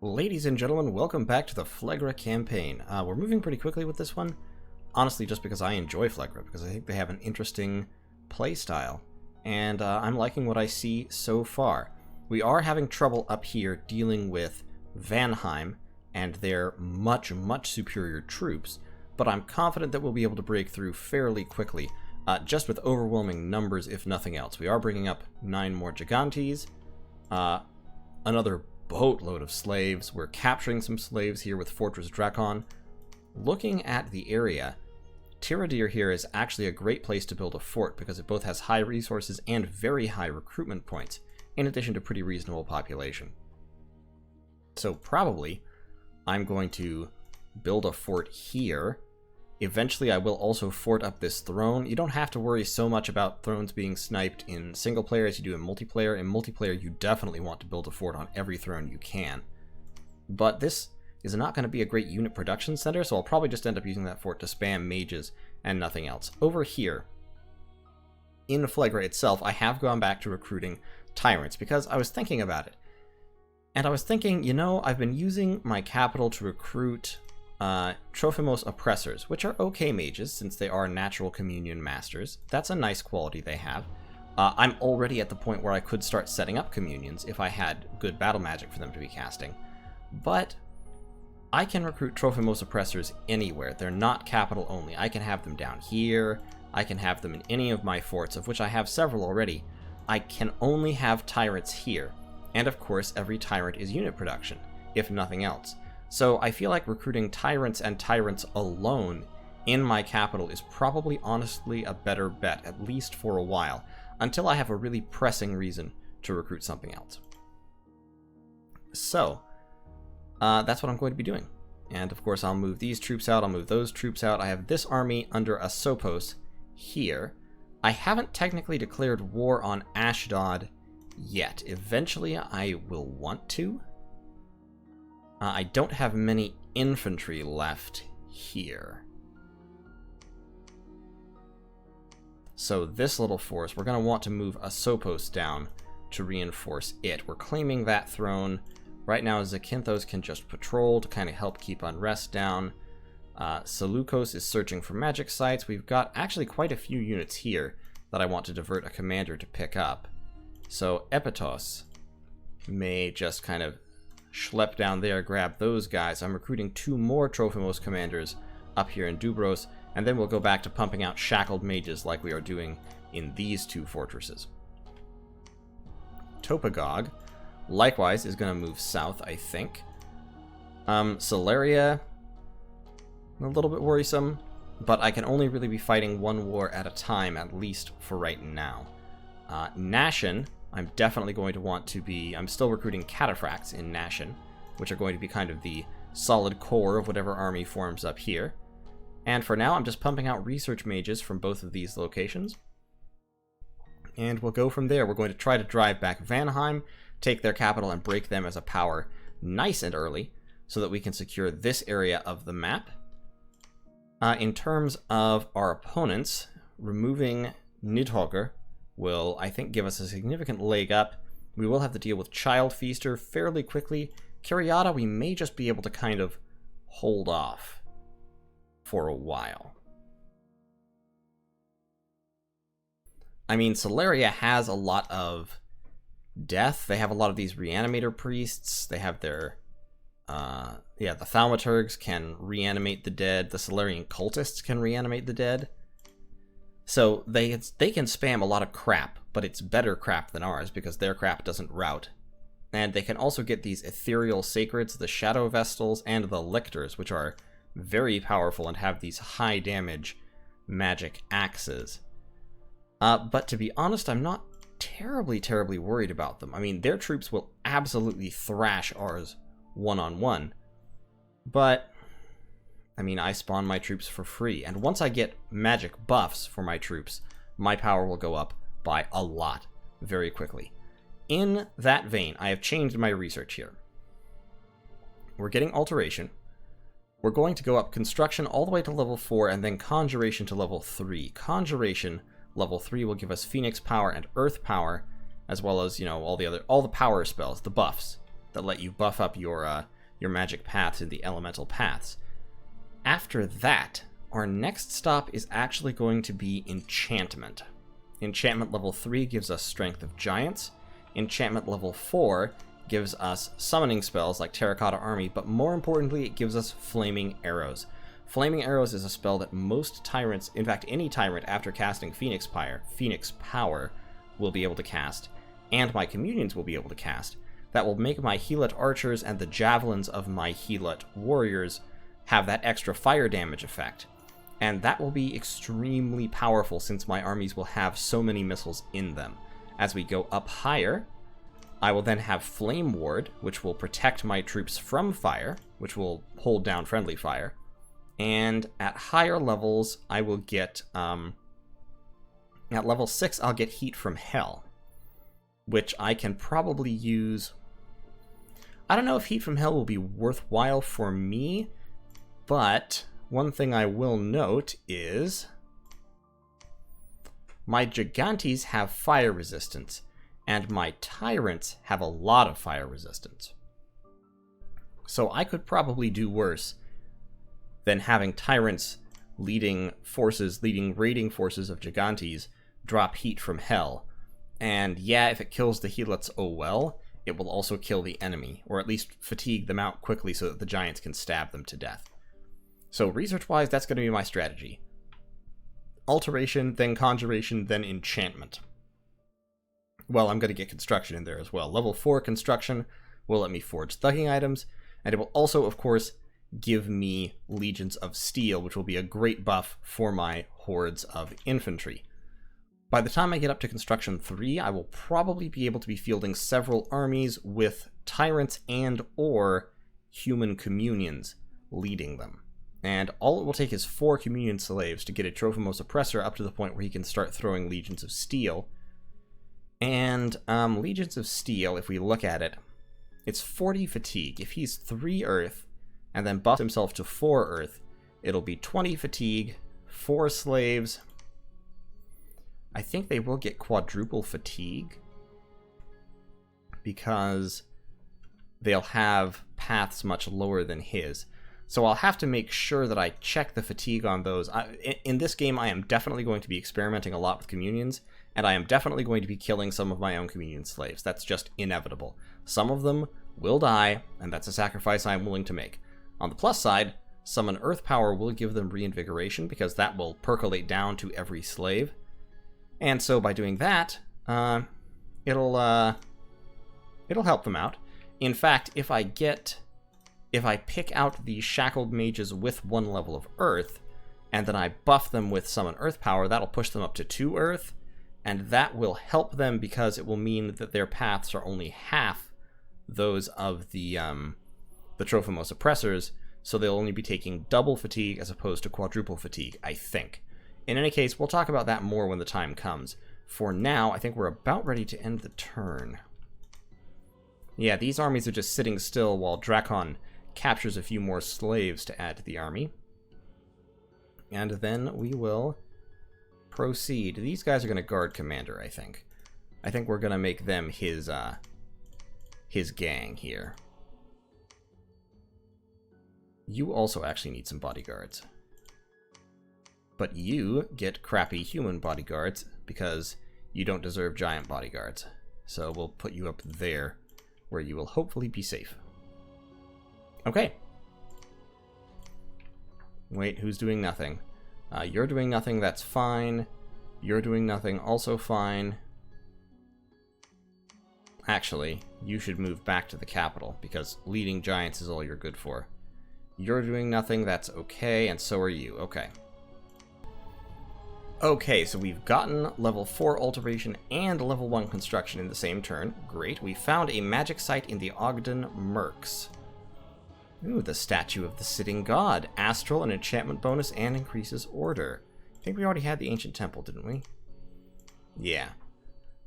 Ladies and gentlemen, welcome back to the Phlegra campaign. We're moving pretty quickly with this one, honestly just because I enjoy Phlegra, because I think they have an interesting playstyle, and I'm liking what I see so far. We are having trouble up here dealing with Vanheim and their much superior troops, but I'm confident that we'll be able to break through fairly quickly, just with overwhelming numbers if nothing else. We are bringing up 9 more Gigantes, another boatload of slaves. We're capturing some slaves here with Fortress Drakon. Looking at the area, Tiradir here is actually a great place to build a fort because it both has high resources and very high recruitment points, in addition to pretty reasonable population. So probably I'm going to build a fort here. Eventually I will also fort up this throne. You don't have to worry so much about thrones being sniped in single player as you do in multiplayer. In multiplayer you definitely want to build a fort on every throne you can. But this is not going to be a great unit production center, so I'll probably just end up using that fort to spam mages and nothing else. Over here, in Phlegra itself, I have gone back to recruiting tyrants because I was thinking about it. And I was thinking, you know, I've been using my capital to recruit Trophimos Oppressors, which are okay mages since they are natural communion masters. That's a nice quality they have. I'm already at the point where I could start setting up communions if I had good battle magic for them to be casting. But I can recruit Trophimos Oppressors anywhere. They're not capital only. I can have them down here. I can have them in any of my forts, of which I have several already. I can only have tyrants here. And of course, every tyrant is unit production, if nothing else. So I feel like recruiting tyrants and tyrants alone in my capital is probably honestly a better bet, at least for a while, until I have a really pressing reason to recruit something else. So, that's what I'm going to be doing. And of course I'll move these troops out, I'll move those troops out. I have this army under Asopos here. I haven't technically declared war on Ashdod yet. Eventually I will want to. I don't have many infantry left here. So this little force, we're going to want to move Asopos down to reinforce it. We're claiming that throne. Right now Zakynthos can just patrol to kind of help keep unrest down. Seleucos is searching for magic sites. We've got actually quite a few units here that I want to divert a commander to pick up. So Epitos may just kind of schlep down there, grab those guys. I'm recruiting 2 more Trophimos commanders up here in Dubros, and then we'll go back to pumping out shackled mages like we are doing in these 2 fortresses. Topagog, likewise, is going to move south, I think. Celeria, a little bit worrisome, but I can only really be fighting 1 war at a time, at least for right now. Nashin, I'm definitely going to want to be... I'm still recruiting cataphracts in Nashin, which are going to be kind of the solid core of whatever army forms up here. And for now, I'm just pumping out research mages from both of these locations. And we'll go from there. We're going to try to drive back Vanheim, take their capital, and break them as a power nice and early, so that we can secure this area of the map. In terms of our opponents, removing Nidhogger will, I think, give us a significant leg up. We will have to deal with Child Feaster fairly quickly. Caryata, we may just be able to kind of hold off for a while. I mean, Celeria has a lot of death. They have a lot of these reanimator priests. They have their... the thaumaturgs can reanimate the dead. The Solarian cultists can reanimate the dead. So they can spam a lot of crap, but it's better crap than ours because their crap doesn't rout. And they can also get these ethereal sacreds, the shadow vestals, and the lictors, which are very powerful and have these high damage magic axes. But to be honest, I'm not terribly worried about them. I mean, their troops will absolutely thrash ours one-on-one. But I mean, I spawn my troops for free, and once I get magic buffs for my troops, my power will go up by a lot very quickly. In that vein, I have changed my research here. We're getting Alteration. We're going to go up Construction all the way to level 4, and then Conjuration to level 3. Conjuration level 3 will give us Phoenix Power and Earth Power, as well as, you know, all the power spells, the buffs, that let you buff up your your magic paths and the elemental paths. After that, our next stop is actually going to be enchantment. Enchantment level 3 gives us Strength of Giants. Enchantment level 4 gives us summoning spells like Terracotta Army, but more importantly, it gives us Flaming Arrows. Flaming Arrows is a spell that most tyrants, in fact any tyrant after casting Phoenix Power, will be able to cast, and my communions will be able to cast. That will make my Heelot archers and the javelins of my Heelot warriors have that extra fire damage effect. And that will be extremely powerful since my armies will have so many missiles in them. As we go up higher, I will then have Flame Ward, which will protect my troops from fire, which will hold down friendly fire. And at higher levels, I will get, at level 6, I'll get Heat from Hell, which I can probably use. I don't know if Heat from Hell will be worthwhile for me, but one thing I will note is my Gigantes have fire resistance, and my Tyrants have a lot of fire resistance. So I could probably do worse than having Tyrants leading raiding forces of Gigantes drop Heat from Hell. And yeah, if it kills the Helots, oh well, it will also kill the enemy, or at least fatigue them out quickly so that the Giants can stab them to death. So research-wise, that's going to be my strategy. Alteration, then Conjuration, then Enchantment. Well, I'm going to get Construction in there as well. Level 4 Construction will let me forge thugging items, and it will also, of course, give me Legions of Steel, which will be a great buff for my hordes of infantry. By the time I get up to Construction 3, I will probably be able to be fielding several armies with Tyrants and or Human Communions leading them. And all it will take is 4 Communion Slaves to get a Trophimos Oppressor up to the point where he can start throwing Legions of Steel. And Legions of Steel, if we look at it, it's 40 Fatigue. If he's 3 Earth, and then buffs himself to 4 Earth, it'll be 20 Fatigue, 4 Slaves. I think they will get quadruple Fatigue, because they'll have paths much lower than his. So I'll have to make sure that I check the fatigue on those. In this game, I am definitely going to be experimenting a lot with communions, and I am definitely going to be killing some of my own communion slaves. That's just inevitable. Some of them will die, and that's a sacrifice I'm willing to make. On the plus side, Summon Earth Power will give them reinvigoration, because that will percolate down to every slave. And so by doing that, it'll help them out. In fact, if I pick out the Shackled Mages with 1 level of Earth, and then I buff them with Summon Earth Power, that'll push them up to 2 Earth, and that will help them because it will mean that their paths are only half those of the Trophimos Oppressors, so they'll only be taking double fatigue as opposed to quadruple fatigue, I think. In any case, we'll talk about that more when the time comes. For now, I think we're about ready to end the turn. Yeah, these armies are just sitting still while Drakon captures a few more slaves to add to the army. And then we will proceed. These guys are going to guard Commander, I think. I think we're going to make them his gang here. You also actually need some bodyguards. But you get crappy human bodyguards because you don't deserve giant bodyguards. So we'll put you up there where you will hopefully be safe. Okay. Wait, who's doing nothing? You're doing nothing, that's fine. You're doing nothing, also fine. Actually, you should move back to the capital, because leading giants is all you're good for. You're doing nothing, that's okay, and so are you. Okay. Okay, so we've gotten level 4 alteration and level 1 construction in the same turn. Great. We found a magic site in the Ogden Mercs. Ooh, the Statue of the Sitting God. Astral, an enchantment bonus, and increases order. I think we already had the Ancient Temple, didn't we? Yeah.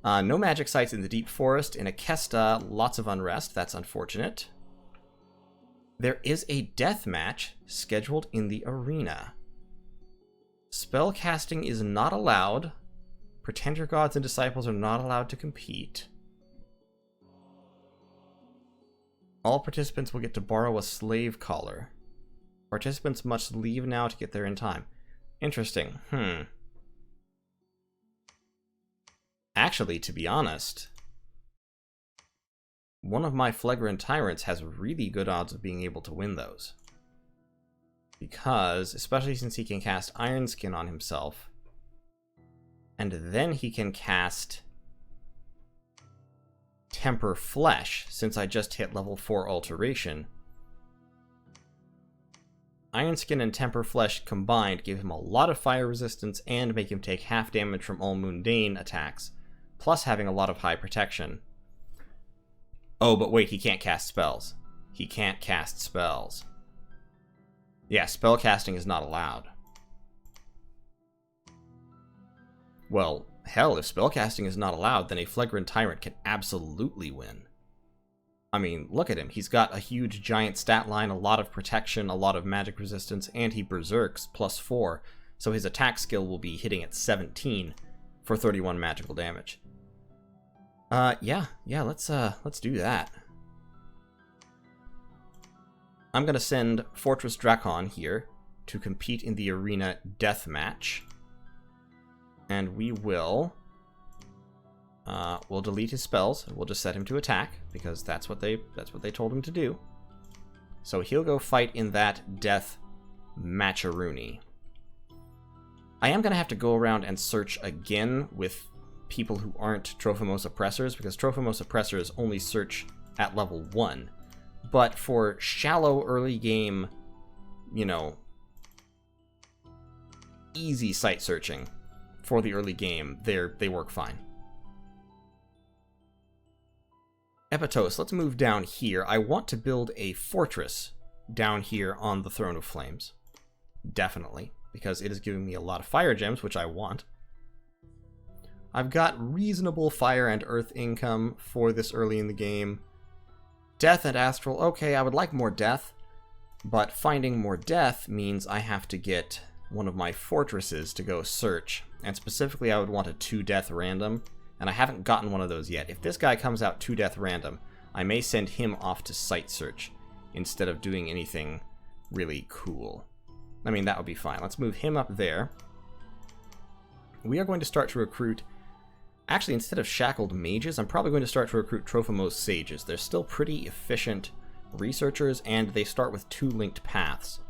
No magic sites in the Deep Forest. In Akesta, lots of unrest. That's unfortunate. There is a death match scheduled in the arena. Spell casting is not allowed. Pretender gods and disciples are not allowed to compete. All participants will get to borrow a slave collar. Participants must leave now to get there in time. Interesting. Actually, to be honest, one of my Phlegra tyrants has really good odds of being able to win those. Because, especially since he can cast Iron Skin on himself, and then he can cast Temper Flesh, since I just hit level 4 Alteration. Iron Skin and Temper Flesh combined give him a lot of fire resistance and make him take half damage from all mundane attacks, plus having a lot of high protection. Oh, but wait, he can't cast spells. He can't cast spells. Yeah, spell casting is not allowed. Well, hell, if spellcasting is not allowed, then a Phlegra Tyrant can absolutely win. I mean, look at him. He's got a huge giant stat line, a lot of protection, a lot of magic resistance, and he berserks +4, so his attack skill will be hitting at 17 for 31 magical damage. Yeah, let's do that. I'm gonna send Fortress Drakon here to compete in the arena deathmatch. And we will... we'll delete his spells. We'll just set him to attack, because that's what they told him to do. So he'll go fight in that death matcharoony. I am going to have to go around and search again with people who aren't Trophimos Oppressors, because Trophimos Oppressors only search at level 1. But for shallow early game, you know, easy site searching for the early game, they work fine. Epitos, let's move down here. I want to build a fortress down here on the Throne of Flames. Definitely, because it is giving me a lot of fire gems, which I want. I've got reasonable fire and earth income for this early in the game. Death and astral, okay, I would like more death, but finding more death means I have to get one of my fortresses to go search, and specifically I would want a 2-death random, and I haven't gotten one of those yet. If this guy comes out 2-death random, I may send him off to site search instead of doing anything really cool. I mean, that would be fine. Let's move him up there. We are going to start to recruit... Actually, instead of shackled mages, I'm probably going to start to recruit Trophimos sages. They're still pretty efficient researchers, and they start with 2 linked paths,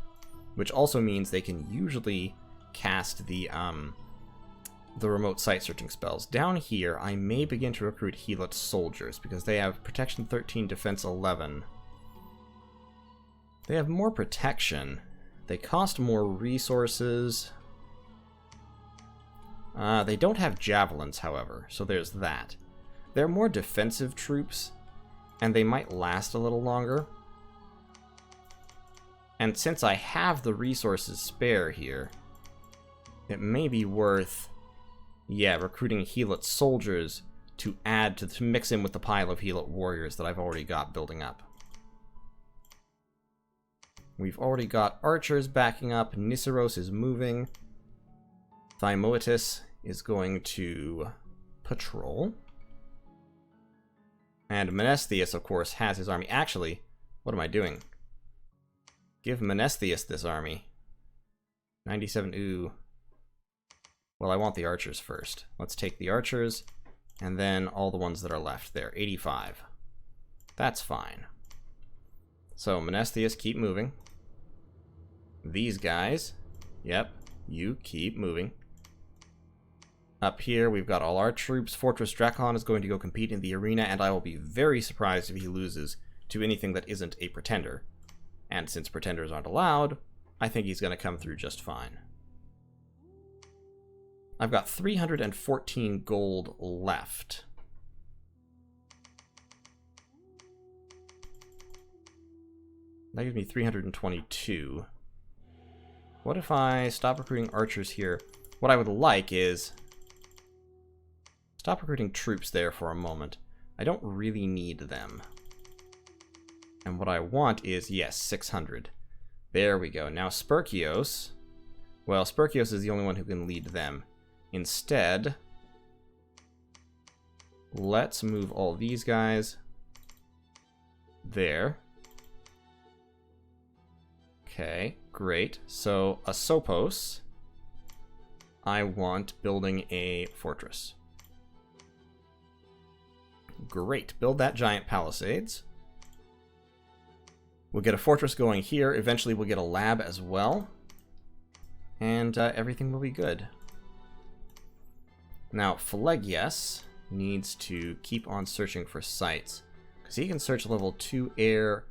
which also means they can usually cast the remote site searching spells. Down here, I may begin to recruit Helot soldiers, because they have protection 13, defense 11. They have more protection. They cost more resources. They don't have javelins, however, so there's that. They're more defensive troops, and they might last a little longer. And since I have the resources spare here, it may be worth, yeah, recruiting Helot soldiers to add to mix in with the pile of Helot warriors that I've already got building up. We've already got archers backing up. Nisseros is moving. Thymoetis is going to patrol. And Menestheus, of course, has his army. Actually, what am I doing? Give Menestheus this army. 97, ooh. Well, I want the archers first. Let's take the archers, and then all the ones that are left there. 85. That's fine. So, Menestheus, keep moving. These guys, yep, you keep moving. Up here, we've got all our troops. Fortress Drakon is going to go compete in the arena, and I will be very surprised if he loses to anything that isn't a pretender. And since pretenders aren't allowed, I think he's going to come through just fine. I've got 314 gold left. That gives me 322. What if I stop recruiting archers here? What I would like is... stop recruiting troops there for a moment. I don't really need them. And what I want is, yes, 600. There we go. Now Sperkios. Well, Sperkios is the only one who can lead them. Instead, let's move all these guys there. Okay, great. So, a Sopos. I want building a fortress. Great. Build that giant palisades. We'll get a fortress going here. Eventually we'll get a lab as well. And everything will be good. Now, Phlegra needs to keep on searching for sites. Because he can search level 2 air,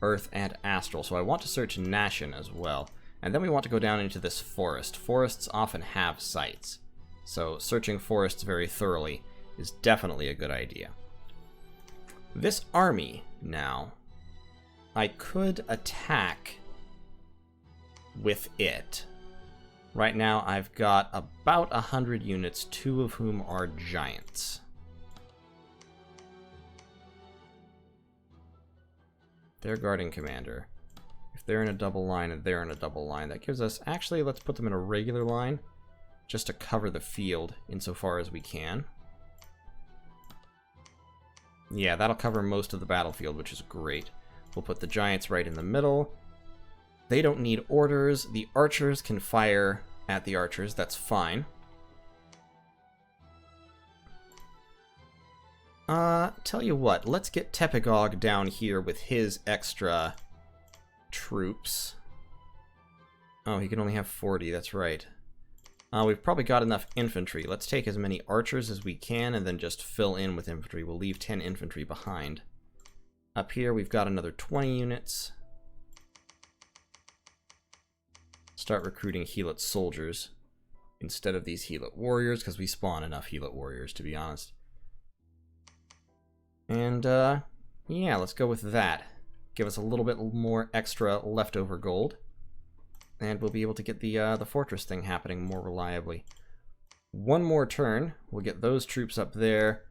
earth, and astral. So I want to search Nation as well. And then we want to go down into this forest. Forests often have sites. So searching forests very thoroughly is definitely a good idea. This army, now, I could attack with it. Right now I've got about 100 units, 2 of whom are giants. They're guarding commander. If they're in a double line and they're in a double line, that gives us... Actually, let's put them in a regular line, just to cover the field insofar as we can. Yeah, that'll cover most of the battlefield, which is great. We'll put the giants right in the middle. They don't need orders. The archers can fire at the archers. That's fine. Tell you what. Let's get Tepegog down here with his extra troops. Oh, he can only have 40. That's right. We've probably got enough infantry. Let's take as many archers as we can and then just fill in with infantry. We'll leave 10 infantry behind. Up here, we've got another 20 units. Start recruiting Heelot soldiers instead of these Heelot warriors, because we spawn enough Heelot warriors, to be honest. And, yeah, let's go with that. Give us a little bit more extra leftover gold. And we'll be able to get the fortress thing happening more reliably. One more turn. We'll get those troops up there.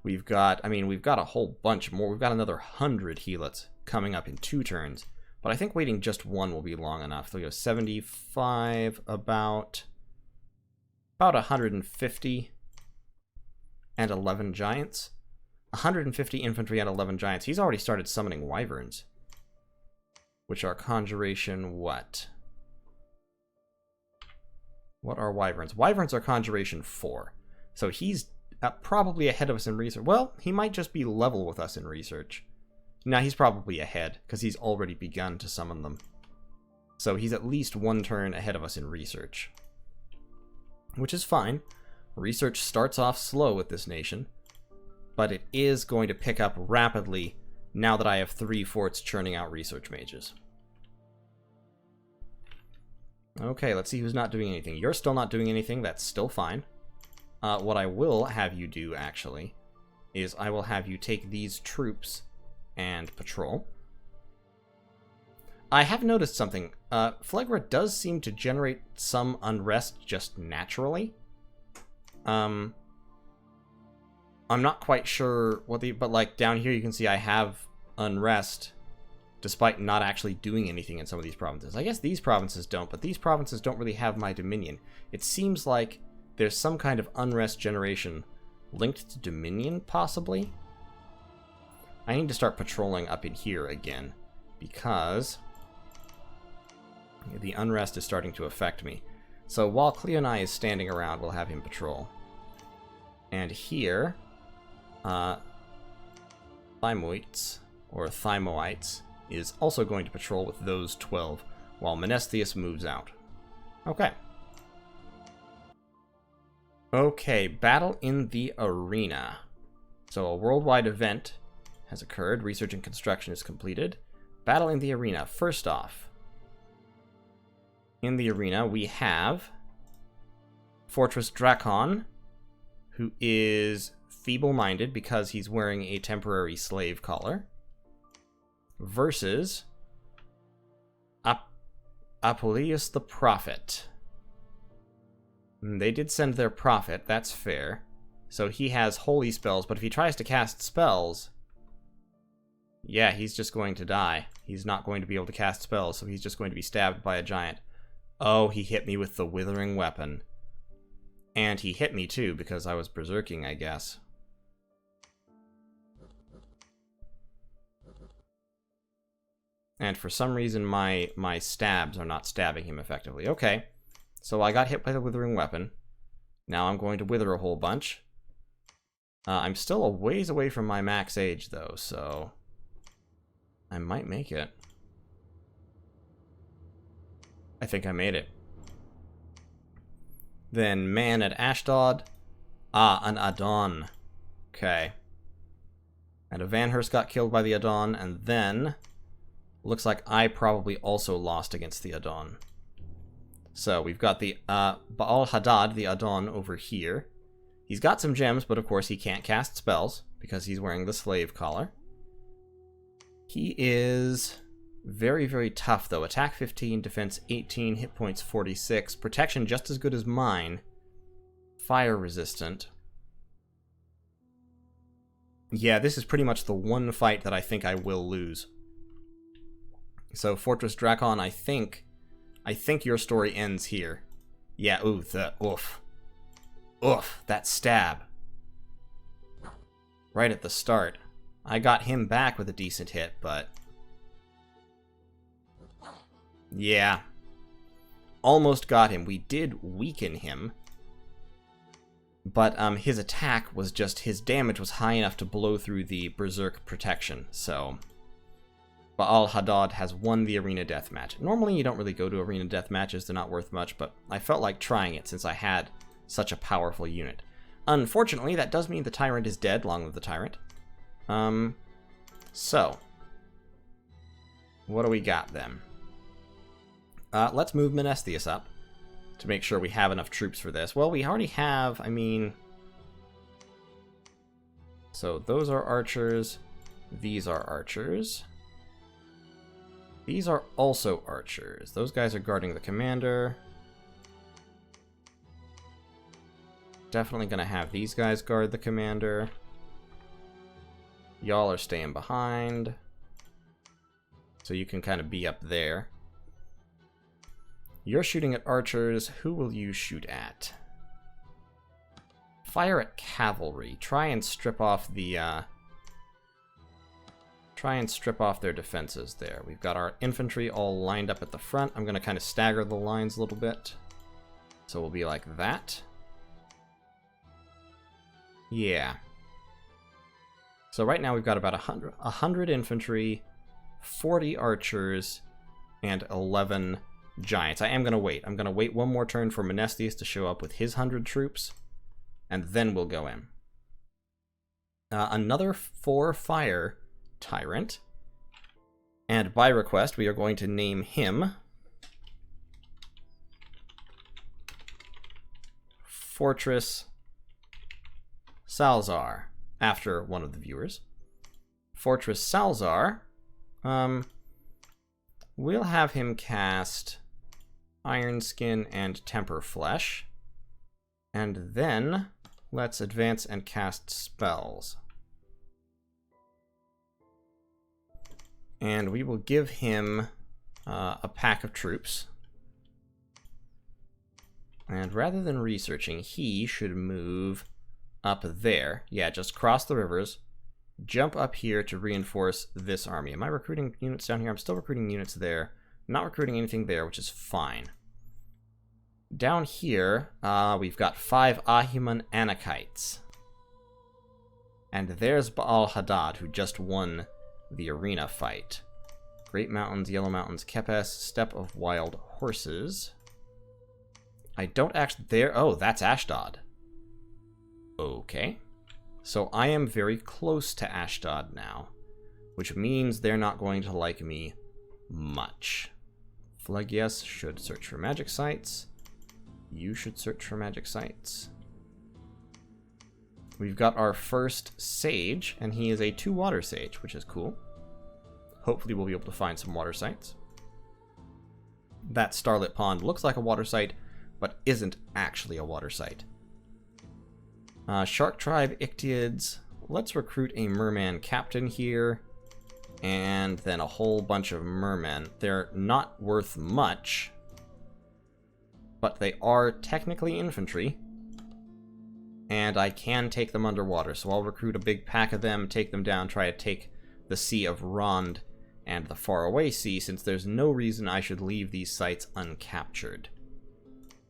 We've got, I mean, we've got a whole bunch more. We've got another 100 Helots coming up in 2 turns. But I think waiting just one will be long enough. They'll go 75, about 150, and 11 giants. 150 infantry and 11 giants. He's already started summoning wyverns. Which are conjuration what? What are wyverns? Wyverns are conjuration 4. So he's probably ahead of us in research. Well, he might just be level with us in research. Now he's probably ahead, because he's already begun to summon them. So he's at least 1 turn ahead of us in research. Which is fine. Research starts off slow with this nation. But it is going to pick up rapidly now that I have 3 forts churning out research mages. Okay, let's see who's not doing anything. You're still not doing anything. That's still fine. What I will have you do, actually, is I will have you take these troops and patrol. I have noticed something. Phlegra does seem to generate some unrest just naturally. I'm not quite sure what the... But, like, down here you can see I have unrest despite not actually doing anything in some of these provinces. I guess these provinces don't, but these provinces don't really have my dominion. It seems like there's some kind of unrest generation linked to dominion, possibly? I need to start patrolling up in here again, because the unrest is starting to affect me. So while Cleonai is standing around, we'll have him patrol. And here, Thymoites, or Thymoites, is also going to patrol with those 12, while Menestheus moves out. Okay. Okay, battle in the arena. So a worldwide event has occurred. Research and construction is completed. Battle in the arena. First off, in the arena we have Fortress Drakon, who is feeble-minded because he's wearing a temporary slave collar, versus Apuleius the Prophet. They did send their prophet, that's fair. So he has holy spells, but if he tries to cast spells, yeah, he's just going to die. He's not going to be able to cast spells, so he's just going to be stabbed by a giant. Oh, he hit me with the withering weapon. And he hit me too, because I was berserking, I guess. And for some reason, my stabs are not stabbing him effectively. Okay, so I got hit by the withering weapon. Now I'm going to wither a whole bunch. I'm still a ways away from my max age, though, so I might make it. I think I made it. Then man at Ashdod. Ah, an Adon. Okay. And a Vanhurst got killed by the Adon, and then looks like I probably also lost against the Adon. So we've got the Baal Hadad, the Adon, over here. He's got some gems, but of course he can't cast spells because he's wearing the slave collar. He is very, very tough, though. Attack 15, defense 18, hit points 46, protection just as good as mine, fire resistant. Yeah, this is pretty much the one fight that I think I will lose. So Fortress Drakon, I think your story ends here. Yeah, ooh, oof. Oof, that stab. Right at the start. I got him back with a decent hit, but yeah. Almost got him. We did weaken him. But his attack was just, his damage was high enough to blow through the Berserk protection, so Baal Hadad has won the Arena Deathmatch. Normally you don't really go to Arena Deathmatches, they're not worth much, but I felt like trying it since I had such a powerful unit. Unfortunately, that does mean the Tyrant is dead, along with the Tyrant. So what do we got then? Let's move Menesthius up to make sure we have enough troops for this. Well, we already have, I mean, so those are archers, these are archers. These are also archers. Those guys are guarding the commander. Definitely gonna have these guys guard the commander. Y'all are staying behind, so you can kind of be up there. You're shooting at archers. Who will you shoot at? Fire at cavalry. Try and strip off the their defenses there. We've got our infantry all lined up at the front. I'm going to kind of stagger the lines a little bit. So we'll be like that. Yeah. So right now we've got about 100 infantry, 40 archers, and 11 giants. I am going to wait. I'm going to wait one more turn for Menesthius to show up with his 100 troops, and then we'll go in. Another 4 fire tyrant, and by request we are going to name him Fortress Salzar, after one of the viewers. Fortress Salzar, we'll have him cast Iron Skin and Temper Flesh, and then let's advance and cast spells. And we will give him a pack of troops. And rather than researching, he should move up there. Yeah, just cross the rivers, jump up here to reinforce this army. Am I recruiting units down here? I'm still recruiting units there. I'm not recruiting anything there, which is fine. Down here, we've got 5 Ahiman Anakites. And there's Baal Hadad, who just won the arena fight. Great Mountains, Yellow Mountains, Kepes, Steppe of Wild Horses. I don't actually... There... Oh, that's Ashdod. Okay. So I am very close to Ashdod now, which means they're not going to like me much. Phlegra should search for magic sites. You should search for magic sites. We've got our first sage, and he is a 2 water sage, which is cool. Hopefully we'll be able to find some water sites. That Starlit Pond looks like a water site, but isn't actually a water site. Shark Tribe, Ictiids. Let's recruit a merman captain here, and then a whole bunch of mermen. They're not worth much, but they are technically infantry, and I can take them underwater, so I'll recruit a big pack of them, take them down, try to take the Sea of Rond, and the faraway sea, since there's no reason I should leave these sites uncaptured.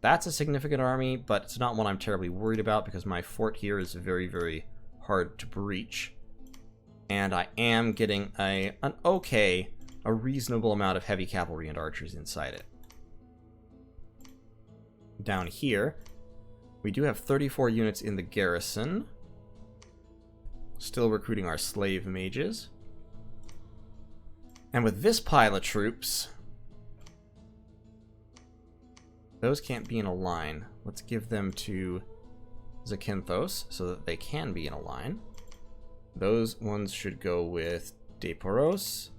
That's a significant army, but it's not one I'm terribly worried about because my fort here is very, very hard to breach. And I am getting a reasonable amount of heavy cavalry and archers inside it. Down here, we do have 34 units in the garrison. Still recruiting our slave mages. And with this pile of troops, those can't be in a line. Let's give them to Zakynthos so that they can be in a line. Those ones should go with Deporos.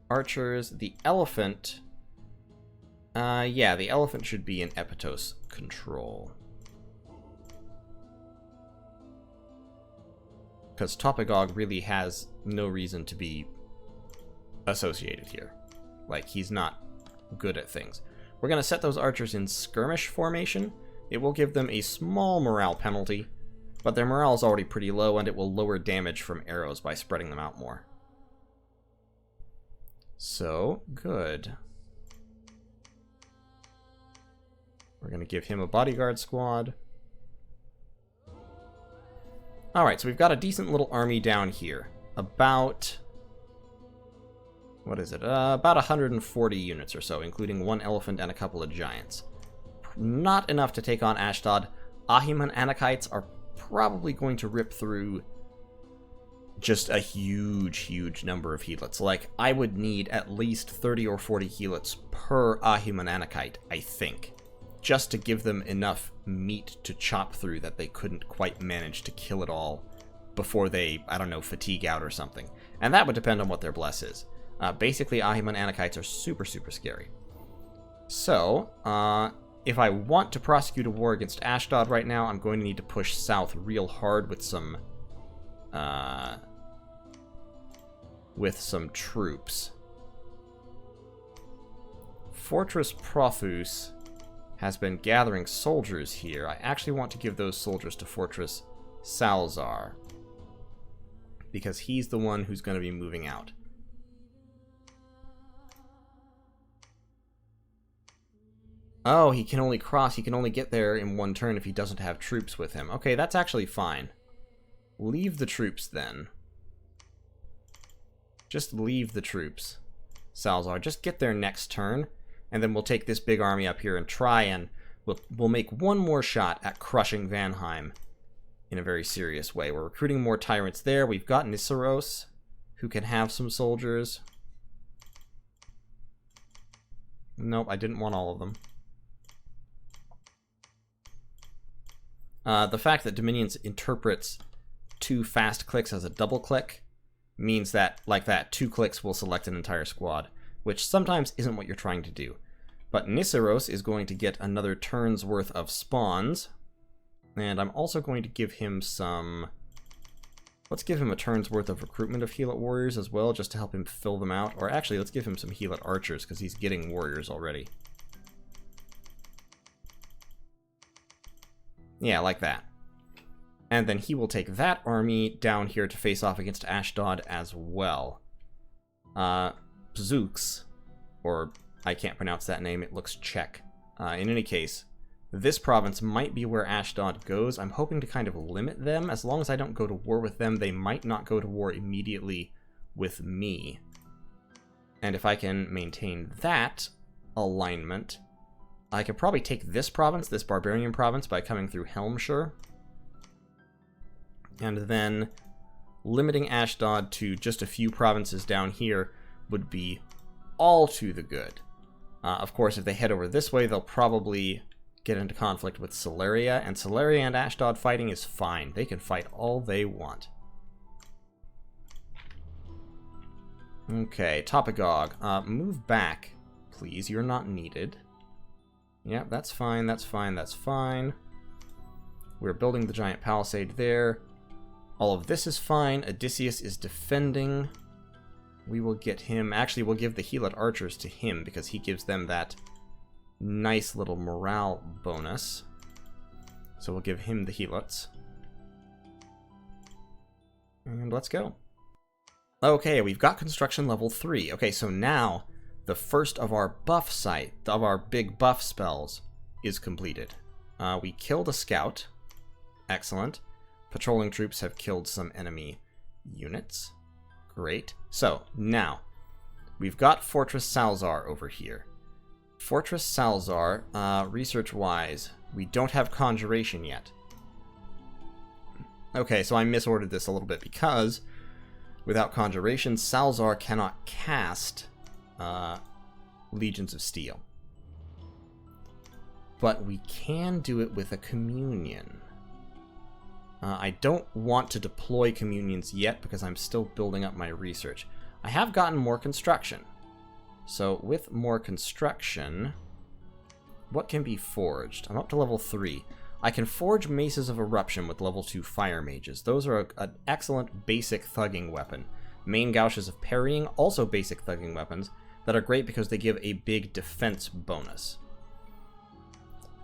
Archers. The elephant. Yeah, the elephant should be in Epitos control. Because Topagog really has no reason to be associated here. Like, he's not good at things. We're going to set those archers in skirmish formation. It will give them a small morale penalty, but their morale is already pretty low, and it will lower damage from arrows by spreading them out more. So, good. We're going to give him a bodyguard squad. Alright, so we've got a decent little army down here. About... what is it? About 140 units or so, including one elephant and a couple of giants. Not enough to take on Ashdod. Ahiman Anakites are probably going to rip through just a huge, huge number of helots. Like, I would need at least 30 or 40 helots per Ahiman Anakite, I think, just to give them enough meat to chop through that they couldn't quite manage to kill it all before they, I don't know, fatigue out or something. And that would depend on what their bless is. Basically, Ahiman Anakites are super, super scary. So, if I want to prosecute a war against Ashdod right now, I'm going to need to push south real hard with some troops. Fortress Prothus has been gathering soldiers here. I actually want to give those soldiers to Fortress Salzar, because he's the one who's going to be moving out. Oh, he can only cross. He can only get there in one turn if he doesn't have troops with him. Okay, that's actually fine. Leave the troops, then. Just leave the troops, Salzar. Just get there next turn, and then we'll take this big army up here and try and... We'll make one more shot at crushing Vanheim in a very serious way. We're recruiting more tyrants there. We've got Nissaros, who can have some soldiers. Nope, I didn't want all of them. The fact that Dominions interprets 2 fast clicks as a double click means that, like that, 2 clicks will select an entire squad, which sometimes isn't what you're trying to do. But Nissaros is going to get another turn's worth of spawns, and I'm also going to give him some... Let's give him a turn's worth of recruitment of Heelot warriors as well, just to help him fill them out. Or actually, let's give him some Heelot archers, because he's getting warriors already. Yeah, like that. And then he will take that army down here to face off against Ashdod as well. Zooks, or I can't pronounce that name, it looks Czech. In any case, this province might be where Ashdod goes. I'm hoping to kind of limit them. As long as I don't go to war with them, they might not go to war immediately with me. And if I can maintain that alignment, I could probably take this province, this barbarian province, by coming through Helmshire. And then limiting Ashdod to just a few provinces down here would be all to the good. Of course, if they head over this way, they'll probably get into conflict with Celeria, and Celeria and Ashdod fighting is fine. They can fight all they want. Okay, Topagog, move back, please. You're not needed. Yeah, that's fine, that's fine, that's fine. We're building the giant palisade there. All of this is fine. Odysseus is defending. We will get him... Actually, we'll give the Heelot archers to him, because he gives them that nice little morale bonus. So we'll give him the Helots. And let's go. Okay, we've got construction level 3. Okay, so now the first of our buff of our big buff spells is completed. We killed a scout. Excellent. Patrolling troops have killed some enemy units. Great. So, now, we've got Fortress Salzar over here. Fortress Salzar, research-wise, we don't have Conjuration yet. Okay, so I misordered this a little bit because without Conjuration, Salzar cannot cast Legions of Steel. But we can do it with a Communion. I don't want to deploy Communions yet because I'm still building up my research. I have gotten more construction. So with more construction, what can be forged? I'm up to level 3. I can forge Maces of Eruption with level 2 Fire Mages. Those are an excellent basic thugging weapon. Main Gouches of Parrying, also basic thugging weapons, that are great because they give a big defense bonus.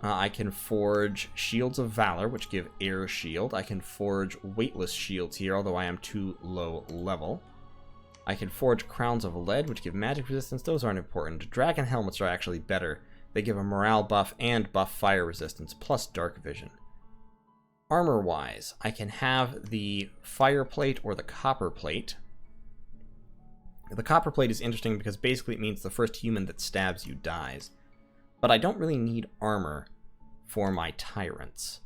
I can forge Shields of Valor, which give Air Shield. I can forge Weightless Shields here, although I am too low level. I can forge Crowns of Lead, which give magic resistance. Those aren't important. Dragon Helmets are actually better. They give a morale buff and buff fire resistance, plus dark vision. Armor-wise, I can have the Fire Plate or the Copper Plate. The Copper Plate is interesting because basically it means the first human that stabs you dies. But I don't really need armor for my tyrants.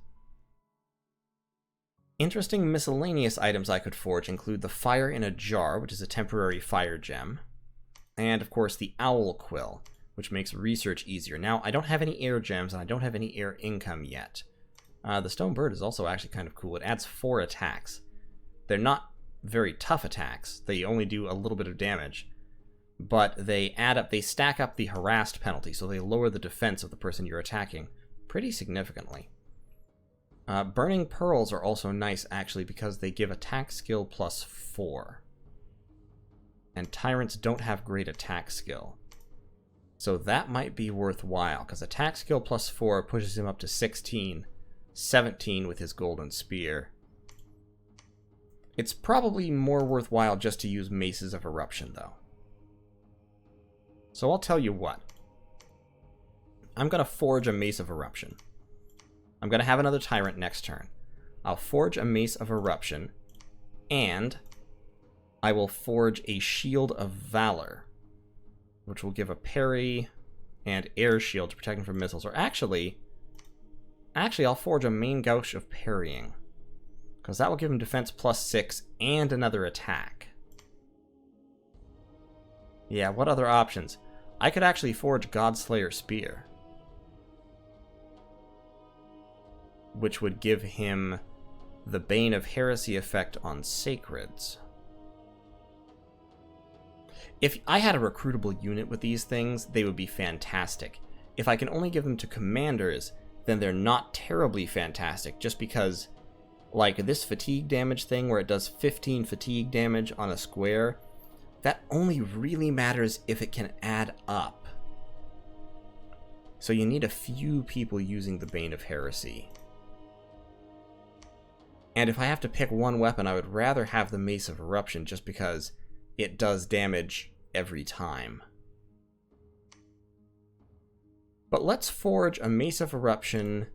Interesting miscellaneous items I could forge include the Fire in a Jar, which is a temporary fire gem, and of course the Owl Quill, which makes research easier. Now, I don't have any air gems, and I don't have any air income yet. The Stone Bird is also actually kind of cool. It adds 4 attacks. They're not very tough attacks. They only do a little bit of damage. But they add up, they stack up the harassed penalty, so they lower the defense of the person you're attacking pretty significantly. Burning Pearls are also nice, actually, because they give attack skill plus 4. And Tyrants don't have great attack skill. So that might be worthwhile, because attack skill plus 4 pushes him up to 16, 17 with his Golden Spear. It's probably more worthwhile just to use Maces of Eruption, though. So I'll tell you what. I'm going to forge a Mace of Eruption. I'm going to have another Tyrant next turn. I'll forge a Mace of Eruption, and I will forge a Shield of Valor, which will give a parry and air shield to protect him from missiles. Or actually, I'll forge a Main Gouche of Parrying, because that will give him defense plus 6 and another attack. Yeah, what other options? I could actually forge Godslayer Spear, which would give him the Bane of Heresy effect on Sacreds. If I had a recruitable unit with these things, they would be fantastic. If I can only give them to commanders, then they're not terribly fantastic, just because, like, this fatigue damage thing where it does 15 fatigue damage on a square, that only really matters if it can add up. So you need a few people using the Bane of Heresy. And if I have to pick one weapon, I would rather have the Mace of Eruption, just because it does damage every time. But let's forge a Mace of Eruption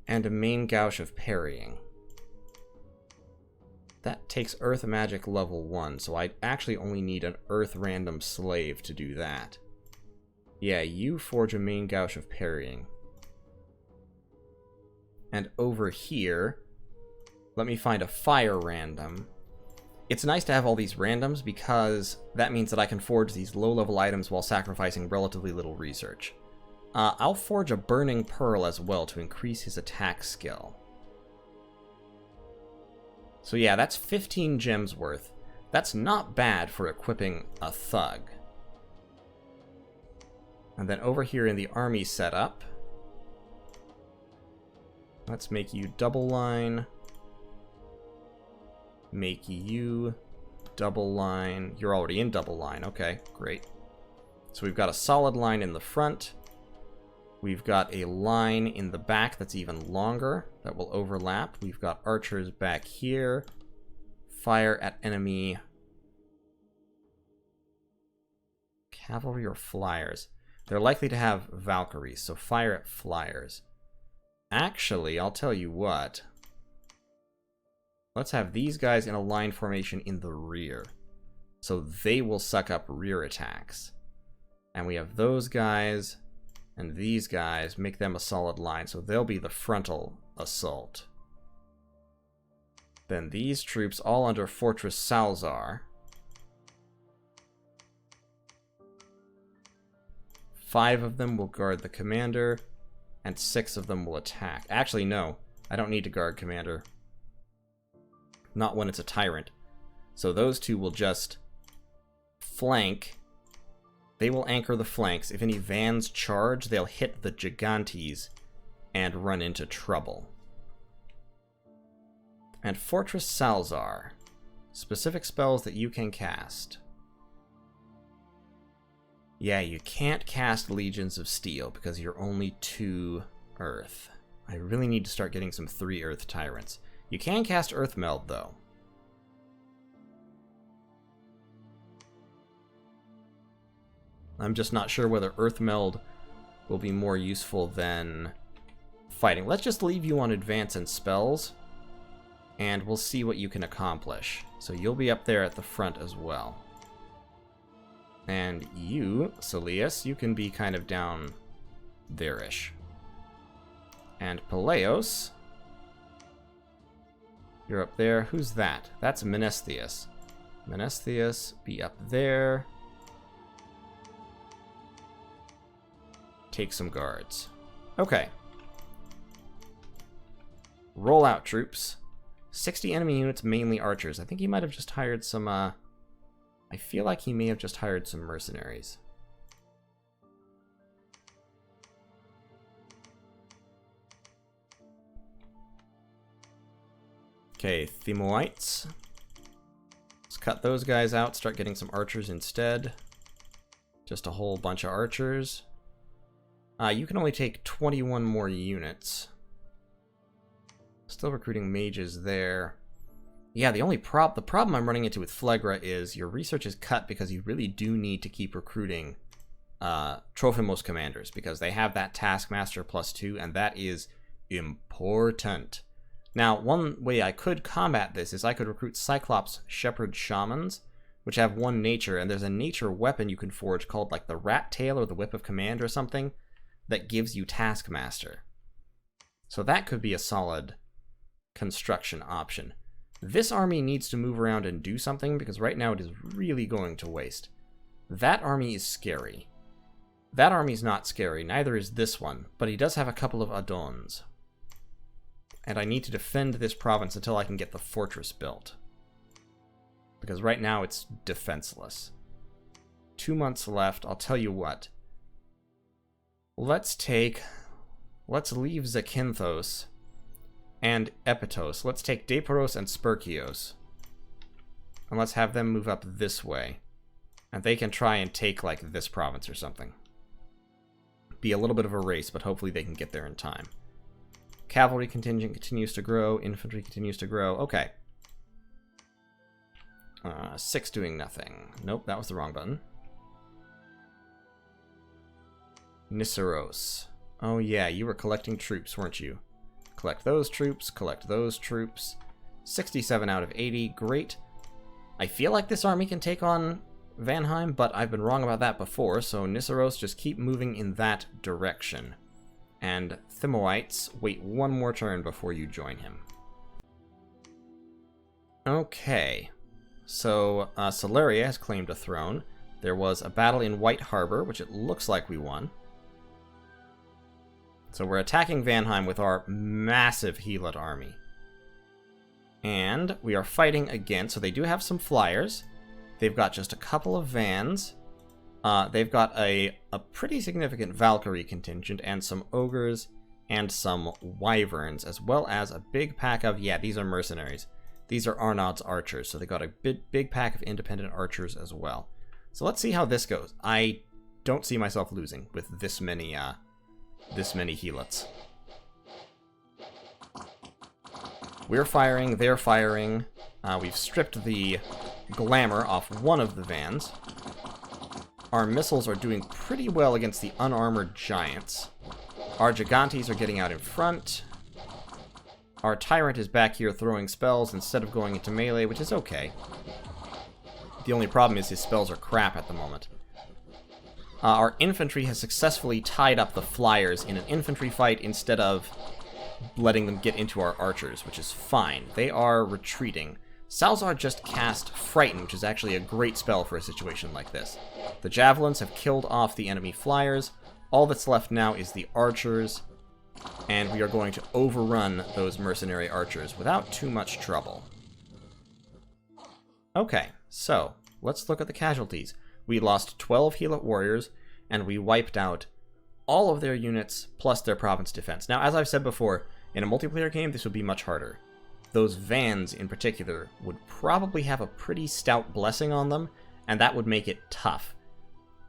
and a Main Gouche of Parrying. That takes Earth Magic level 1, so I actually only need an Earth Random Slave to do that. Yeah, you forge a Main Gouche of Parrying. And over here, let me find a Fire Random. It's nice to have all these randoms because that means that I can forge these low-level items while sacrificing relatively little research. I'll forge a Burning Pearl as well to increase his attack skill. So yeah, that's 15 gems worth. That's not bad for equipping a thug. And then over here in the army setup, let's make you double line. Make you double line. You're already in double line. Okay, great. So we've got a solid line in the front. We've got a line in the back that's even longer that will overlap. We've got archers back here. Fire at enemy Cavalry or flyers? They're likely to have Valkyries, so fire at flyers. Actually, I'll tell you what. Let's have these guys in a line formation in the rear. So they will suck up rear attacks. And we have those guys and these guys, make them a solid line, so they'll be the frontal assault. Then these troops all under Fortress Salzar. 5 of them will guard the commander, and 6 of them will attack. Actually, no, I don't need to guard commander. Not when it's a tyrant. So those 2 will just flank. They will anchor the flanks. If any vans charge, they'll hit the Gigantes and run into trouble. And Fortress Salzar. Specific spells that you can cast. Yeah, you can't cast Legions of Steel because you're only 2 Earth. I really need to start getting some 3 Earth Tyrants. You can cast Earth Meld, though. I'm just not sure whether Earth Meld will be more useful than fighting. Let's just leave you on advance and spells, and we'll see what you can accomplish. So you'll be up there at the front as well. And you, Celius, you can be kind of down there-ish. And Peleos, you're up there. Who's that? That's Menestheus. Menestheus, be up there. Take some guards. Okay. Roll out, troops. 60 enemy units, mainly archers. I think he might have just hired some, I feel like he may have just hired some mercenaries. Okay, Themoites. Let's cut those guys out, start getting some archers instead. Just a whole bunch of archers. You can only take 21 more units. Still recruiting mages there. Yeah, the problem I'm running into with Phlegra is your research is cut because you really do need to keep recruiting Trophimos commanders because they have that Taskmaster +2, and that is important. Now, one way I could combat this is I could recruit Cyclops Shepherd Shamans, which have 1 nature, and there's a nature weapon you can forge called like the Rat Tail or the Whip of Command or something that gives you Taskmaster. So that could be a solid construction option. This army needs to move around and do something because right now it is really going to waste. That army is scary. That army's not scary, neither is this one, but he does have a couple of Adons. And I need to defend this province until I can get the fortress built. Because right now it's defenseless. 2 months left. I'll tell you what. Let's leave Zakynthos and Epitos. Let's take Deparos and Sperchios. And let's have them move up this way. And they can try and take, like, this province or something. Be a little bit of a race, but hopefully they can get there in time. Cavalry contingent continues to grow. Infantry continues to grow. Okay. 6 doing nothing. Nope, that was the wrong button. Nisseros. Oh yeah, you were collecting troops, weren't you? Collect those troops, collect those troops. 67 out of 80, great. I feel like this army can take on Vanheim, but I've been wrong about that before, so Nisseros, just keep moving in that direction. And Themoites, wait 1 more turn before you join him. Okay, so Celeria has claimed a throne. There was a battle in White Harbor, which it looks like we won. So we're attacking Vanheim with our massive Helot army. And we are fighting again. So they do have some flyers. They've got just a couple of vans. They've got a pretty significant Valkyrie contingent and some ogres and some wyverns, as well as a big pack of, yeah, these are mercenaries. These are Arnaud's archers, so they got a big pack of independent archers as well. So let's see how this goes. I don't see myself losing with this many helots. We're firing, they're firing. We've stripped the glamour off one of the vans. Our missiles are doing pretty well against the unarmored giants. Our gigantes are getting out in front. Our tyrant is back here throwing spells instead of going into melee, which is okay. The only problem is his spells are crap at the moment. Our infantry has successfully tied up the flyers in an infantry fight instead of letting them get into our archers, which is fine. They are retreating. Salzar just cast Frighten, which is actually a great spell for a situation like this. The javelins have killed off the enemy flyers. All that's left now is the archers, and we are going to overrun those mercenary archers without too much trouble. Okay, so let's look at the casualties. We lost 12 Heelot warriors, and we wiped out all of their units plus their province defense. Now, as I've said before, in a multiplayer game, this would be much harder. Those vans, in particular, would probably have a pretty stout blessing on them, and that would make it tough.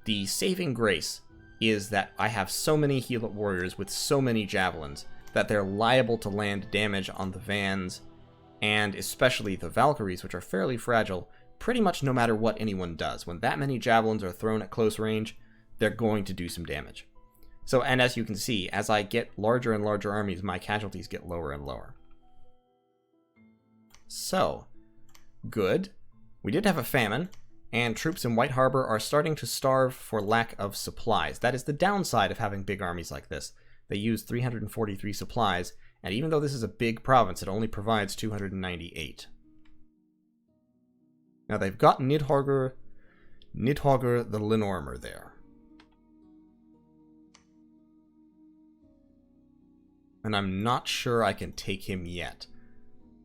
The saving grace is that I have so many Heelot warriors with so many javelins that they're liable to land damage on the vans, and especially the Valkyries, which are fairly fragile, pretty much no matter what anyone does. When that many javelins are thrown at close range, they're going to do some damage. So, and as you can see, as I get larger and larger armies, my casualties get lower and lower. So, good. We did have a famine, and troops in White Harbor are starting to starve for lack of supplies. That is the downside of having big armies like this. They use 343 supplies, and even though this is a big province, it only provides 298. Now they've got Nidhogger the Linormer there. And I'm not sure I can take him yet.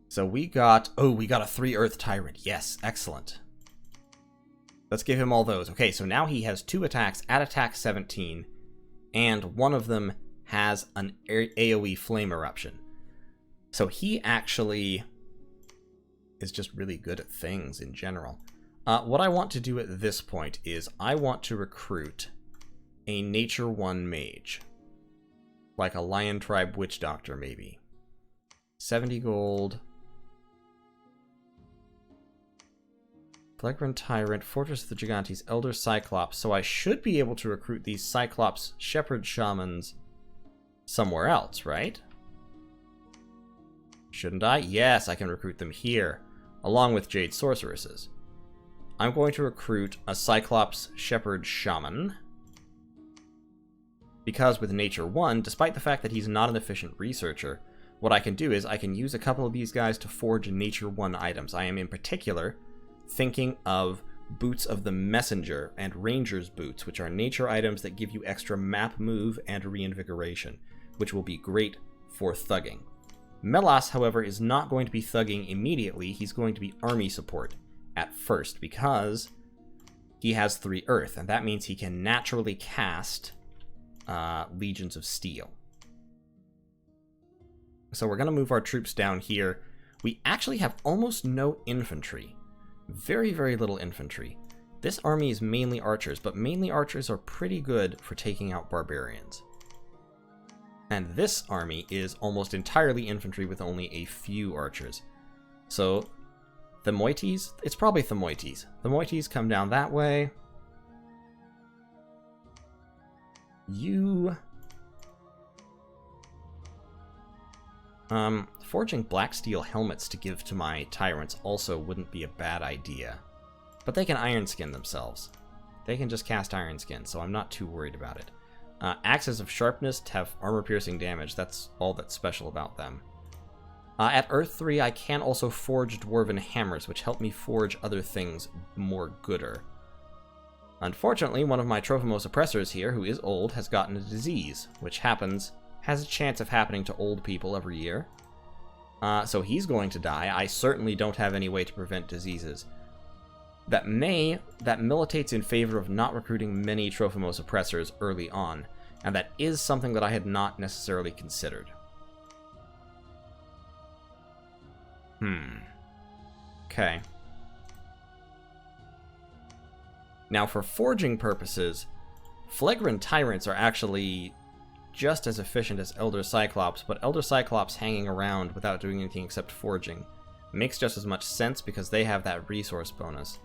So we got a 3 Earth Tyrant. Yes, excellent. Let's give him all those. Okay, so now he has 2 attacks at attack 17, and one of them has an AoE Flame Eruption. So he actually is just really good at things in general. What I want to do at this point is I want to recruit a Nature 1 mage. Like a Lion Tribe Witch Doctor, maybe. 70 gold. Phlegra Tyrant, Fortress of the Gigantes, Elder Cyclops. So I should be able to recruit these Cyclops Shepherd Shamans somewhere else, right? Shouldn't I? Yes, I can recruit them here, along with Jade Sorceresses. I'm going to recruit a Cyclops Shepherd Shaman, because with Nature 1, despite the fact that he's not an efficient researcher, what I can do is I can use a couple of these guys to forge Nature 1 items. I am in particular thinking of Boots of the Messenger and Ranger's Boots, which are nature items that give you extra map move and reinvigoration, which will be great for thugging. Melas, however, is not going to be thugging immediately. He's going to be army support at first, because he has 3 Earth, and that means he can naturally cast Legions of Steel. So we're going to move our troops down here. We actually have almost no infantry. Very, very little infantry. This army is mainly archers, but mainly archers are pretty good for taking out barbarians. And this army is almost entirely infantry with only a few archers. So, Thermoites? It's probably Thermoites. Thermoites come down that way. You... forging black steel helmets to give to my tyrants also wouldn't be a bad idea. But they can iron skin themselves. They can just cast iron skin, so I'm not too worried about it. Axes of sharpness have armor-piercing damage. That's all that's special about them. At Earth 3, I can also forge dwarven hammers, which help me forge other things more gooder. Unfortunately, one of my Trophimos oppressors here, who is old, has gotten a disease, which has a chance of happening to old people every year. So he's going to die. I certainly don't have any way to prevent diseases. That militates in favor of not recruiting many Trophimos oppressors early on, and that is something that I had not necessarily considered. Okay. Now, for forging purposes, Phlegra Tyrants are actually just as efficient as Elder Cyclops, but Elder Cyclops hanging around without doing anything except forging makes just as much sense because they have that resource bonus.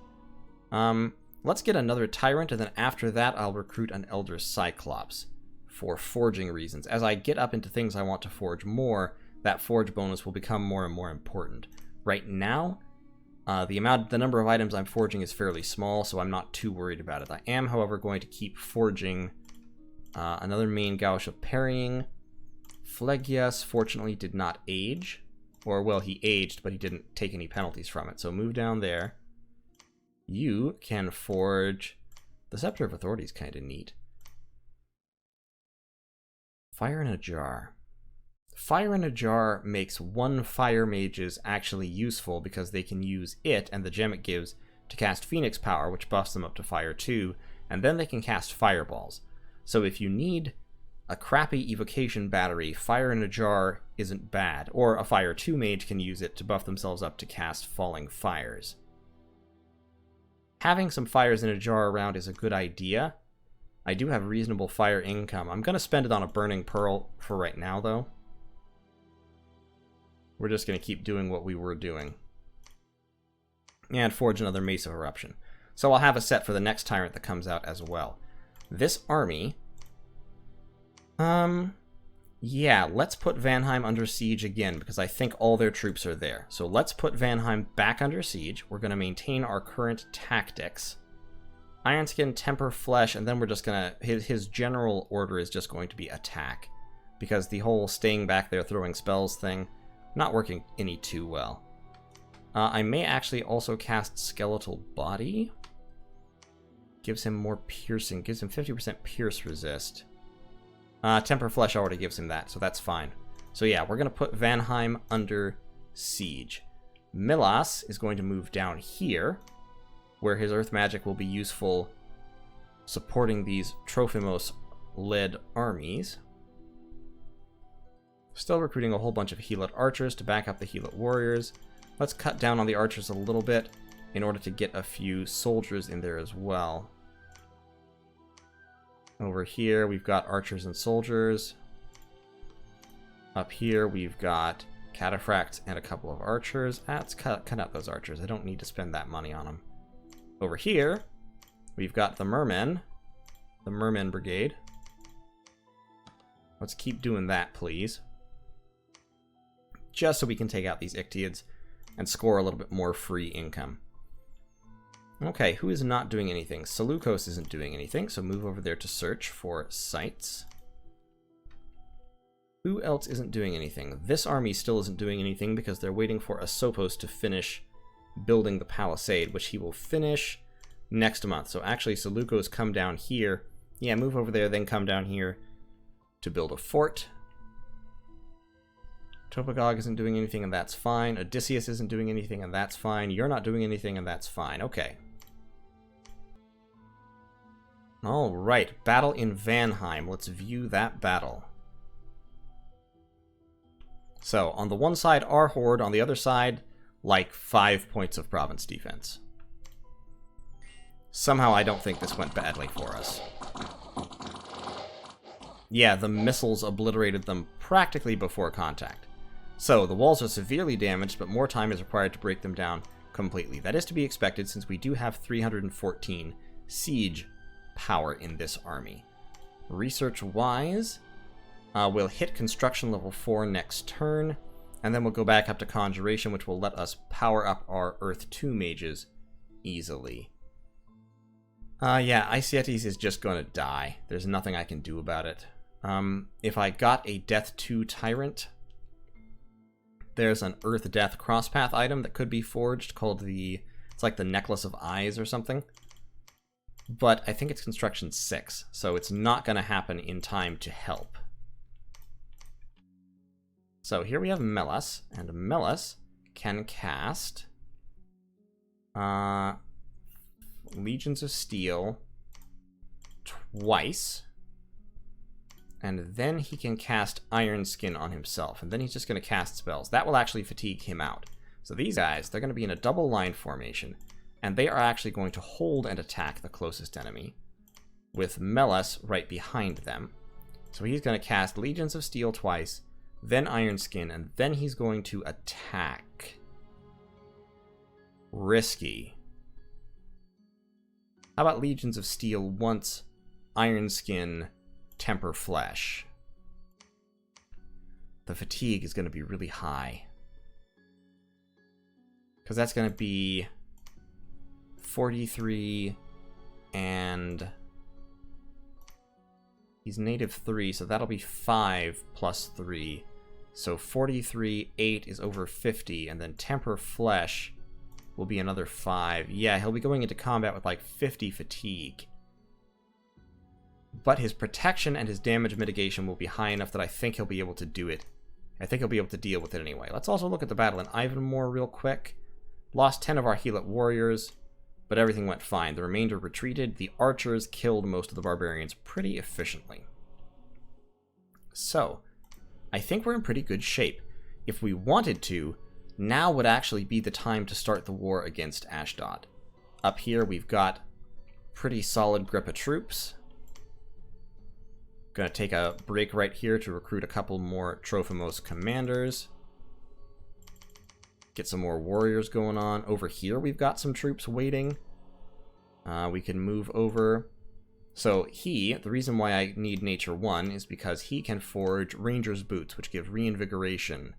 Let's get another Tyrant, and then after that I'll recruit an Elder Cyclops for forging reasons. As I get up into things I want to forge more, that forge bonus will become more and more important. Right now, the number of items I'm forging is fairly small, so I'm not too worried about it. I am, however, going to keep forging another main gouge of parrying. Phlegias, fortunately, did not age. Or, well, he aged, but he didn't take any penalties from it. So move down there. You can forge... The Scepter of Authority is kind of neat. Fire in a Jar. Fire in a Jar makes one Fire Mages actually useful because they can use it and the gem it gives to cast Phoenix Power, which buffs them up to Fire 2, and then they can cast Fireballs. So if you need a crappy evocation battery, Fire in a Jar isn't bad, or a Fire 2 mage can use it to buff themselves up to cast Falling Fires. Having some fires in a jar around is a good idea. I do have reasonable fire income. I'm going to spend it on a Burning Pearl for right now, though. We're just going to keep doing what we were doing. And forge another Mace of Eruption. So I'll have a set for the next Tyrant that comes out as well. This army... yeah, let's put Vanheim under siege again, because I think all their troops are there. So let's put Vanheim back under siege. We're going to maintain our current tactics. Ironskin, Temper, Flesh, and then we're just going to... His general order is just going to be attack. Because the whole staying back there throwing spells thing, not working any too well. I may actually also cast Skeletal Body. Gives him more piercing, gives him 50% pierce resist. Temper Flesh already gives him that, so that's fine. So yeah, we're going to put Vanheim under siege. Milas is going to move down here, where his Earth Magic will be useful supporting these Trophimos-led armies. Still recruiting a whole bunch of Heelot archers to back up the Heelot warriors. Let's cut down on the archers a little bit in order to get a few soldiers in there as well. Over here, we've got archers and soldiers. Up here, we've got cataphracts and a couple of archers. Let's cut out those archers. I don't need to spend that money on them. Over here, we've got the Mermen Brigade. Let's keep doing that, please. Just so we can take out these Ictiads and score a little bit more free income. Okay, who is not doing anything? Seleucos isn't doing anything, so move over there to search for sites. Who else isn't doing anything? This army still isn't doing anything because they're waiting for Asopos to finish building the palisade, which he will finish next month. So actually, Seleucos come down here. Yeah, move over there, then come down here to build a fort. Topagog isn't doing anything, and that's fine. Odysseus isn't doing anything, and that's fine. You're not doing anything, and that's fine. Okay. Alright, battle in Vanheim. Let's view that battle. So, on the one side, our horde. On the other side, like 5 points of province defense. Somehow I don't think this went badly for us. Yeah, the missiles obliterated them practically before contact. So, the walls are severely damaged, but more time is required to break them down completely. That is to be expected since we do have 314 siege power in this army. Research-wise, we'll hit construction level 4 next turn, and then we'll go back up to conjuration, which will let us power up our Earth 2 mages easily. Yeah, Icietes is just going to die. There's nothing I can do about it. If I got a Death 2 Tyrant, there's an Earth Death Crosspath item that could be forged called it's like the Necklace of Eyes or something. But I think it's construction 6, so it's not going to happen in time to help. So here we have Melas, and Melas can cast Legions of Steel twice, and then he can cast Iron Skin on himself, and then he's just going to cast spells. That will actually fatigue him out. So these guys, they're going to be in a double line formation, and they are actually going to hold and attack the closest enemy, with Melas right behind them. So he's going to cast Legions of Steel twice, then Iron Skin, and then he's going to attack. Risky. How about Legions of Steel once Iron Skin, Temper Flesh? The fatigue is going to be really high. Because that's going to be 43 and he's native 3, so that'll be 5 plus 3. So 43, 8 is over 50, and then Temper Flesh will be another 5. Yeah, he'll be going into combat with like 50 fatigue. But his protection and his damage mitigation will be high enough that I think he'll be able to do it. I think he'll be able to deal with it anyway. Let's also look at the battle in Ivanmore real quick. Lost 10 of our Heelot warriors, but everything went fine. The remainder retreated. The archers killed most of the barbarians pretty efficiently. So, I think we're in pretty good shape. If we wanted to, now would actually be the time to start the war against Ashdod. Up here we've got pretty solid grip of troops. Gonna take a break right here to recruit a couple more Trophimos commanders. Get some more warriors going on. Over here we've got some troops waiting. We can move over. So the reason why I need Nature 1 is because he can forge Ranger's Boots, which give Reinvigoration.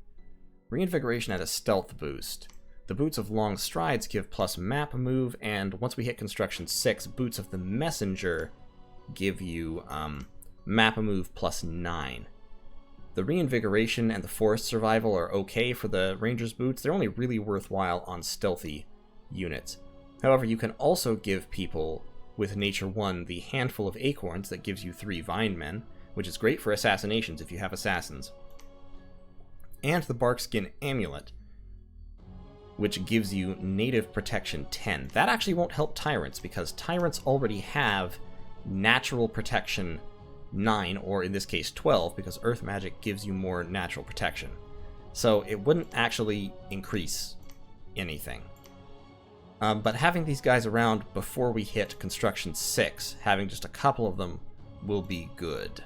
Reinvigoration at a stealth boost. The Boots of Long Strides give plus map move, and once we hit Construction 6, Boots of the Messenger give you map move plus 9. The Reinvigoration and the Forest Survival are okay for the Ranger's Boots. They're only really worthwhile on stealthy units. However, you can also give people with Nature 1 the Handful of Acorns that gives you 3 Vine Men, which is great for assassinations if you have assassins. And the Barkskin Amulet, which gives you Native Protection 10. That actually won't help Tyrants, because Tyrants already have Natural Protection 9, or in this case 12, because Earth Magic gives you more natural protection. So it wouldn't actually increase anything. But having these guys around before we hit Construction 6, having just a couple of them, will be good.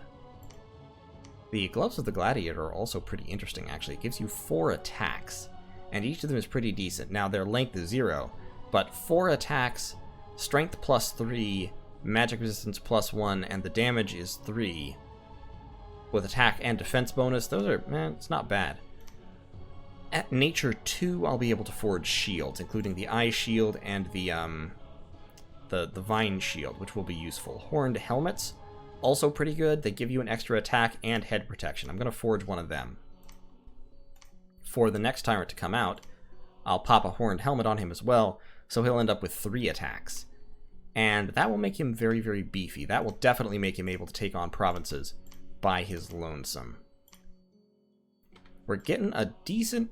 The Gloves of the Gladiator are also pretty interesting, actually. It gives you 4 attacks, and each of them is pretty decent. Now, their length is 0, but 4 attacks, strength plus 3, magic resistance plus 1, and the damage is 3. With attack and defense bonus, those are, it's not bad. At Nature 2, I'll be able to forge shields, including the Eye Shield and the Vine Shield, which will be useful. Horned Helmets, also pretty good. They give you an extra attack and head protection. I'm going to forge one of them. For the next Tyrant to come out, I'll pop a Horned Helmet on him as well, so he'll end up with 3 attacks. And that will make him very, very beefy. That will definitely make him able to take on provinces by his lonesome. We're getting a decent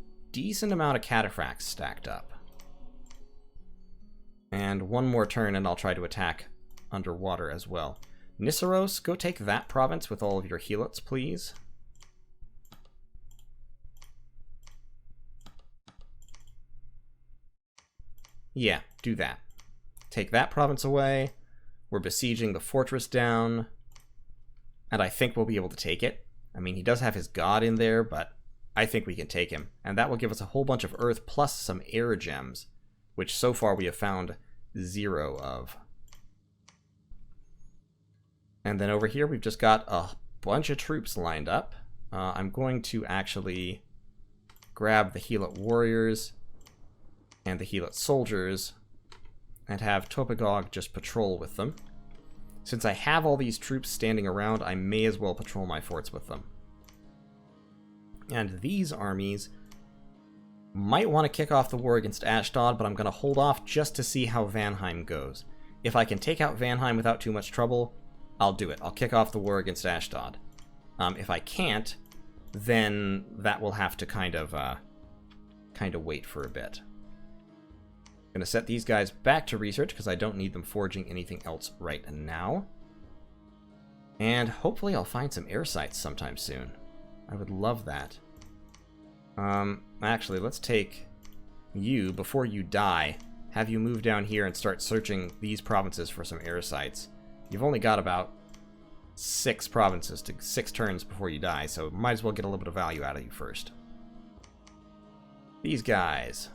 amount of cataphracts stacked up. And one more turn and I'll try to attack underwater as well. Nissaros, go take that province with all of your helots, please. Yeah, do that. Take that province away. We're besieging the fortress down. And I think we'll be able to take it. I mean, he does have his god in there, but I think we can take him. And that will give us a whole bunch of earth plus some air gems, which so far we have found 0 of. And then over here we've just got a bunch of troops lined up. I'm going to actually grab the Helot warriors and the Helot soldiers and have Topagog just patrol with them. Since I have all these troops standing around, I may as well patrol my forts with them. And these armies might want to kick off the war against Ashdod, but I'm going to hold off just to see how Vanheim goes. If I can take out Vanheim without too much trouble, I'll do it. I'll kick off the war against Ashdod. If I can't, then that will have to kind of wait for a bit. I'm going to set these guys back to research because I don't need them forging anything else right now. And hopefully I'll find some air sites sometime soon. I would love that. Actually, let's take you, before you die, have you move down here and start searching these provinces for some air sites. You've only got about 6 provinces to 6 turns before you die, so might as well get a little bit of value out of you first. These guys.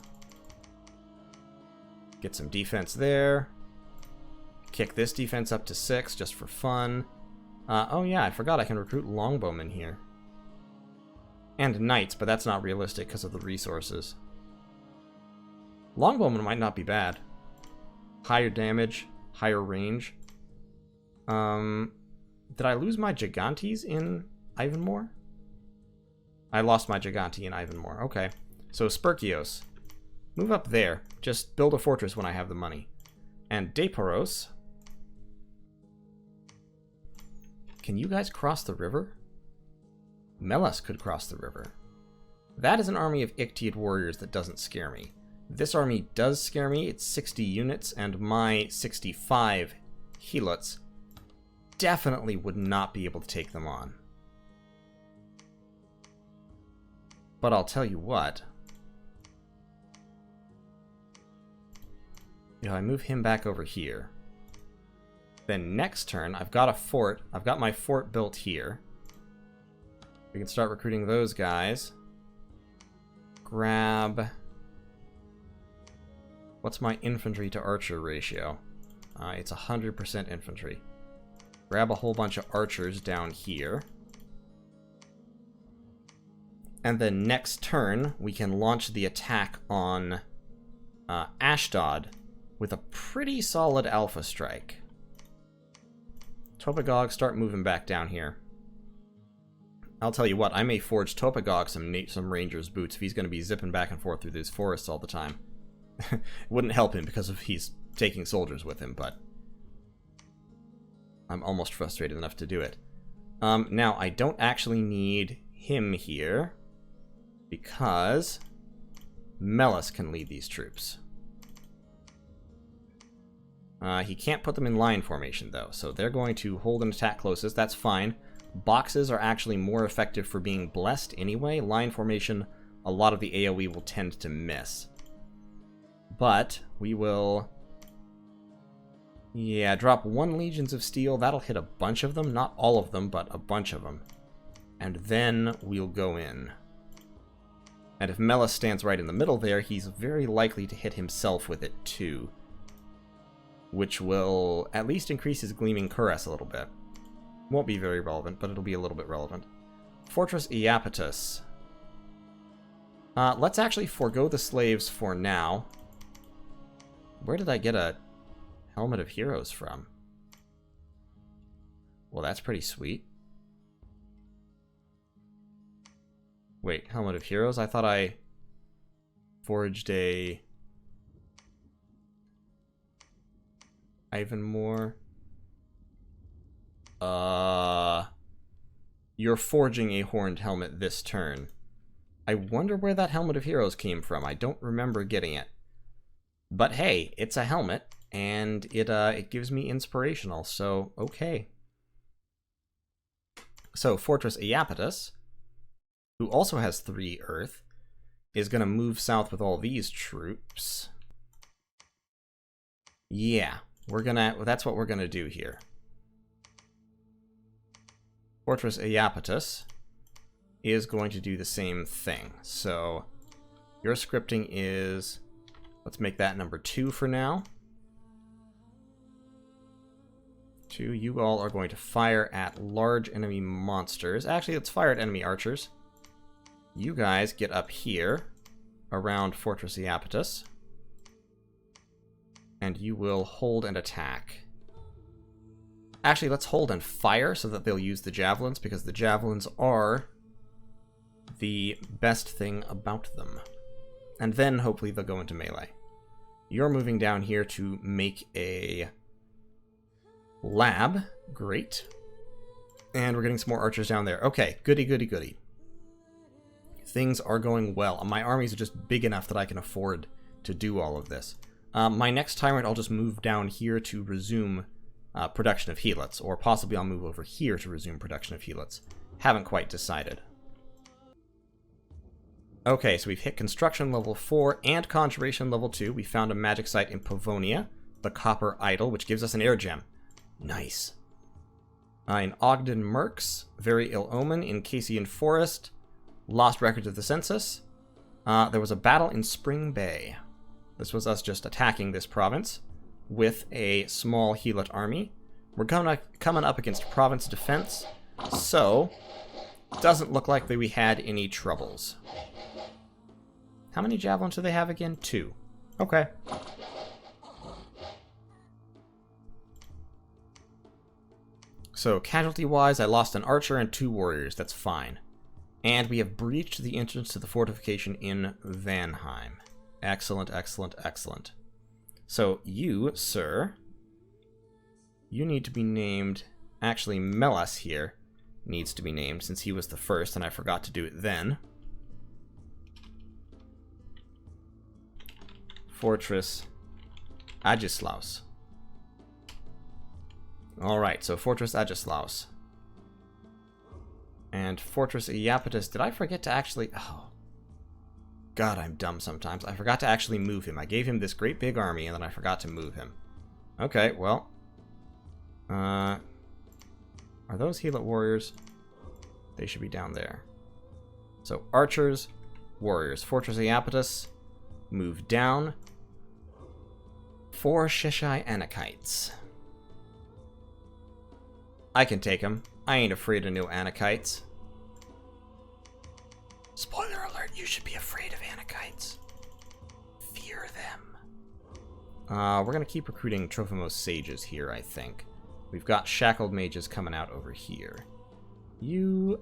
Get some defense there. kick this defense up to 6 just for fun. Oh yeah, I forgot I can recruit longbowmen here. And knights, but that's not realistic because of the resources. Longbowmen might not be bad. Higher damage, higher range. Did I lose my Gigantes in Ivanmore? I lost my Gigante in Ivanmore. Okay. So Sperkios. Move up there. Just build a fortress when I have the money. And Deporos. Can you guys cross the river? Melas could cross the river. That is an army of Ictiid warriors that doesn't scare me. This army does scare me. It's 60 units, and my 65 helots definitely would not be able to take them on. But I'll tell you what. You know, I move him back over here. Then next turn, I've got a fort. I've got my fort built here. We can start recruiting those guys. Grab... What's my infantry to archer ratio? It's 100% infantry. Grab a whole bunch of archers down here. And then next turn, we can launch the attack on Ashdod with a pretty solid alpha strike. Topagog, start moving back down here. I'll tell you what, I may forge Topagog some ranger's boots if he's going to be zipping back and forth through these forests all the time. It wouldn't help him because he's taking soldiers with him, but I'm almost frustrated enough to do it. Now, I don't actually need him here because Melas can lead these troops. He can't put them in line formation, though, so they're going to hold and attack closest. That's fine. Boxes are actually more effective for being blessed anyway. Line formation, a lot of the AoE will tend to miss. But we will... Yeah, drop 1 Legions of Steel. That'll hit a bunch of them. Not all of them, but a bunch of them. And then we'll go in. And if Melas stands right in the middle there, he's very likely to hit himself with it too. Which will at least increase his Gleaming Cuirass a little bit. Won't be very relevant, but it'll be a little bit relevant. Fortress Iapetus. Let's actually forego the slaves for now. Where did I get a Helmet of Heroes from? Well, that's pretty sweet. Wait, Helmet of Heroes? I thought I forged a Ivanmore. You're forging a horned helmet this turn. I wonder where that Helmet of Heroes came from. I don't remember getting it. But hey, it's a helmet, and it gives me inspirational, so okay. So Fortress Iapetus, who also has 3 Earth, is going to move south with all these troops. Yeah, that's what we're gonna do here. Fortress Iapetus is going to do the same thing. So your scripting is, let's make that number 2 for now. 2, you all are going to fire at large enemy monsters. Actually, let's fire at enemy archers. You guys get up here around Fortress Iapetus. And you will hold and attack. Actually, let's hold and fire so that they'll use the javelins, because the javelins are the best thing about them. And then, hopefully, they'll go into melee. You're moving down here to make a lab. Great. And we're getting some more archers down there. Okay, goody, goody, goody. Things are going well. My armies are just big enough that I can afford to do all of this. My next tyrant, I'll just move down here to resume production of helots, or possibly I'll move over here to resume production of helots. Haven't quite decided. Okay, so we've hit construction level 4 and conjuration level 2. We found a magic site in Pavonia, the Copper Idol, which gives us an air gem. Nice. In Ogden Mercs, Very Ill Omen, in Cassian Forest, Lost Records of the Census. There was a battle in Spring Bay. This was us just attacking this province. with a small Heelot army. We're coming up against province defense, so doesn't look like that we had any troubles. How many javelins do they have again? 2. Okay. So casualty-wise, I lost an archer and 2 warriors. That's fine. And we have breached the entrance to the fortification in Vanheim. Excellent, excellent, excellent. So you, sir, you need to be named... Actually, Melas here needs to be named since he was the first and I forgot to do it then. Fortress Agislaus. Alright, so Fortress Agislaus. And Fortress Iapetus, did I forget to actually... Oh. God, I'm dumb sometimes. I forgot to actually move him. I gave him this great big army, and then I forgot to move him. Okay, well. Are those Heelot warriors? They should be down there. So, archers, warriors. Fortress Iapetus, move down. 4 Sheshai Anakites. I can take them. I ain't afraid of no Anakites. Spoiler alert, you should be afraid of Anakites. Fear them. We're going to keep recruiting Trophimos Sages here, I think. We've got Shackled Mages coming out over here. You,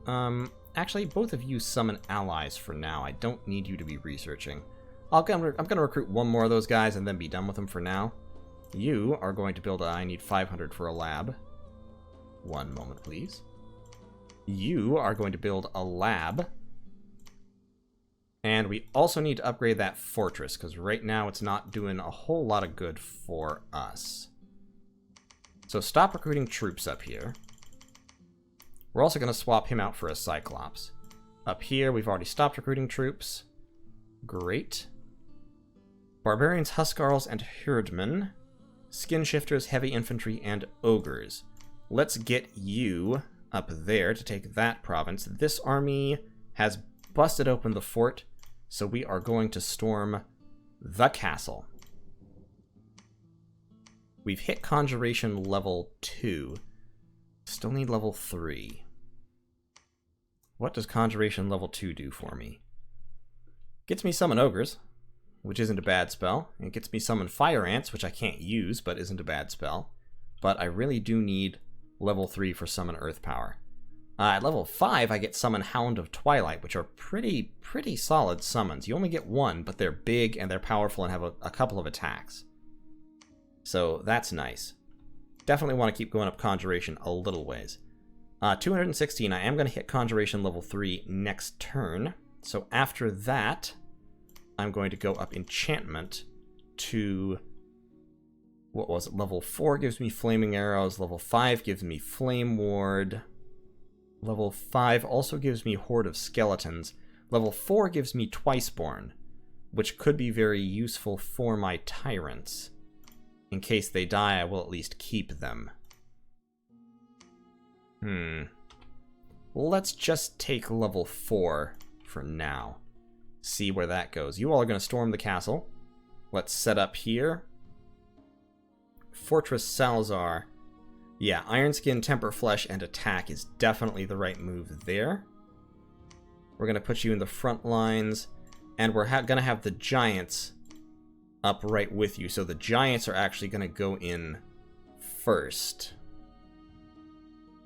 actually, both of you summon allies for now. I don't need you to be researching. I'm going to recruit 1 more of those guys and then be done with them for now. You are going to build I need 500 for a lab. 1 moment, please. You are going to build a lab. And we also need to upgrade that fortress, because right now it's not doing a whole lot of good for us. So stop recruiting troops up here. We're also going to swap him out for a Cyclops. Up here, we've already stopped recruiting troops. Great. Barbarians, Huskarls, and Herdmen. Skin Shifters, Heavy Infantry, and Ogres. Let's get you up there to take that province. This army has busted open the fort, so we are going to storm the castle. We've hit Conjuration level 2. Still need level 3. What does Conjuration level 2 do for me? Gets me Summon Ogres, which isn't a bad spell. It gets me Summon Fire Ants, which I can't use, but isn't a bad spell. But I really do need level 3 for Summon Earth Power. At level 5, I get Summon Hound of Twilight, which are pretty solid summons. You only get 1, but they're big and they're powerful and have a couple of attacks. So that's nice. Definitely want to keep going up Conjuration a little ways. 216, I am going to hit Conjuration level 3 next turn. So after that, I'm going to go up Enchantment to... What was it? Level 4 gives me Flaming Arrows. Level 5 gives me Flame Ward. Level 5 also gives me Horde of Skeletons. Level 4 gives me Twiceborn, which could be very useful for my Tyrants. In case they die, I will at least keep them. Let's just take level 4 for now. See where that goes. You all are going to storm the castle. Let's set up here. Fortress Salazar. Yeah, Ironskin, Temper Flesh, and Attack is definitely the right move there. We're going to put you in the front lines, and we're going to have the Giants up right with you. So the Giants are actually going to go in first.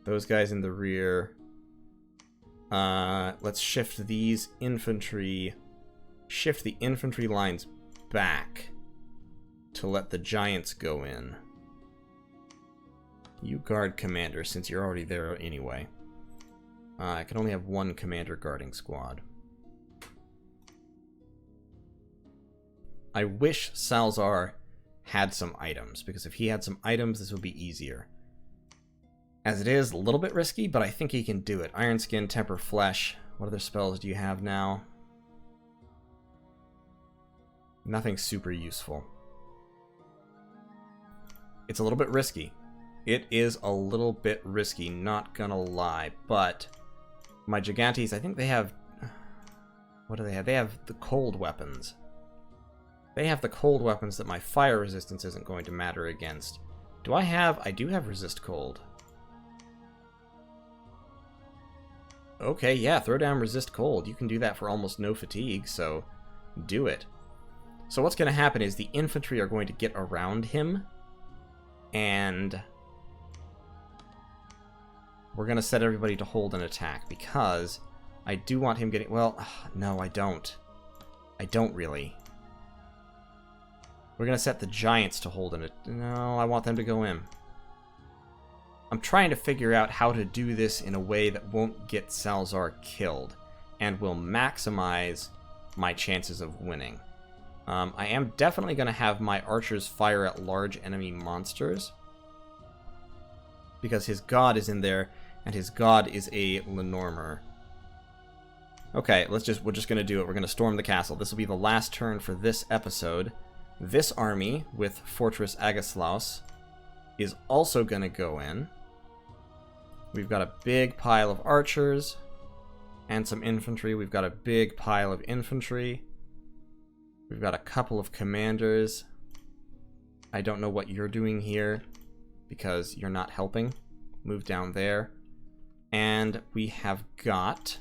Those guys in the rear. Let's shift these infantry. Shift the infantry lines back to let the Giants go in. You guard commander, since you're already there anyway. I can only have 1 commander guarding squad. I wish Salazar had some items, because if he had some items, this would be easier. As it is, a little bit risky, but I think he can do it. Iron Skin, Temper Flesh. What other spells do you have now? Nothing super useful. It's a little bit risky. It is a little bit risky, not gonna lie, but my Gigantes, I think they have... What do they have? They have the cold weapons. They have the cold weapons that my fire resistance isn't going to matter against. Do I have... I do have resist cold. Okay, yeah, throw down resist cold. You can do that for almost no fatigue, so do it. So what's going to happen is the infantry are going to get around him, and we're going to set everybody to hold an attack, because I do want him getting... Well, no, I don't. I don't really. We're going to set the giants to hold an... No, I want them to go in. I'm trying to figure out how to do this in a way that won't get Salazar killed, and will maximize my chances of winning. I am definitely going to have my archers fire at large enemy monsters, because his god is in there, and his god is a Lenormand. Okay, we're just going to do it. We're going to storm the castle. This will be the last turn for this episode. This army, with Fortress Agaslaus, is also going to go in. We've got a big pile of archers and some infantry. We've got a big pile of infantry. We've got a couple of commanders. I don't know what you're doing here because you're not helping. Move down there. And we have got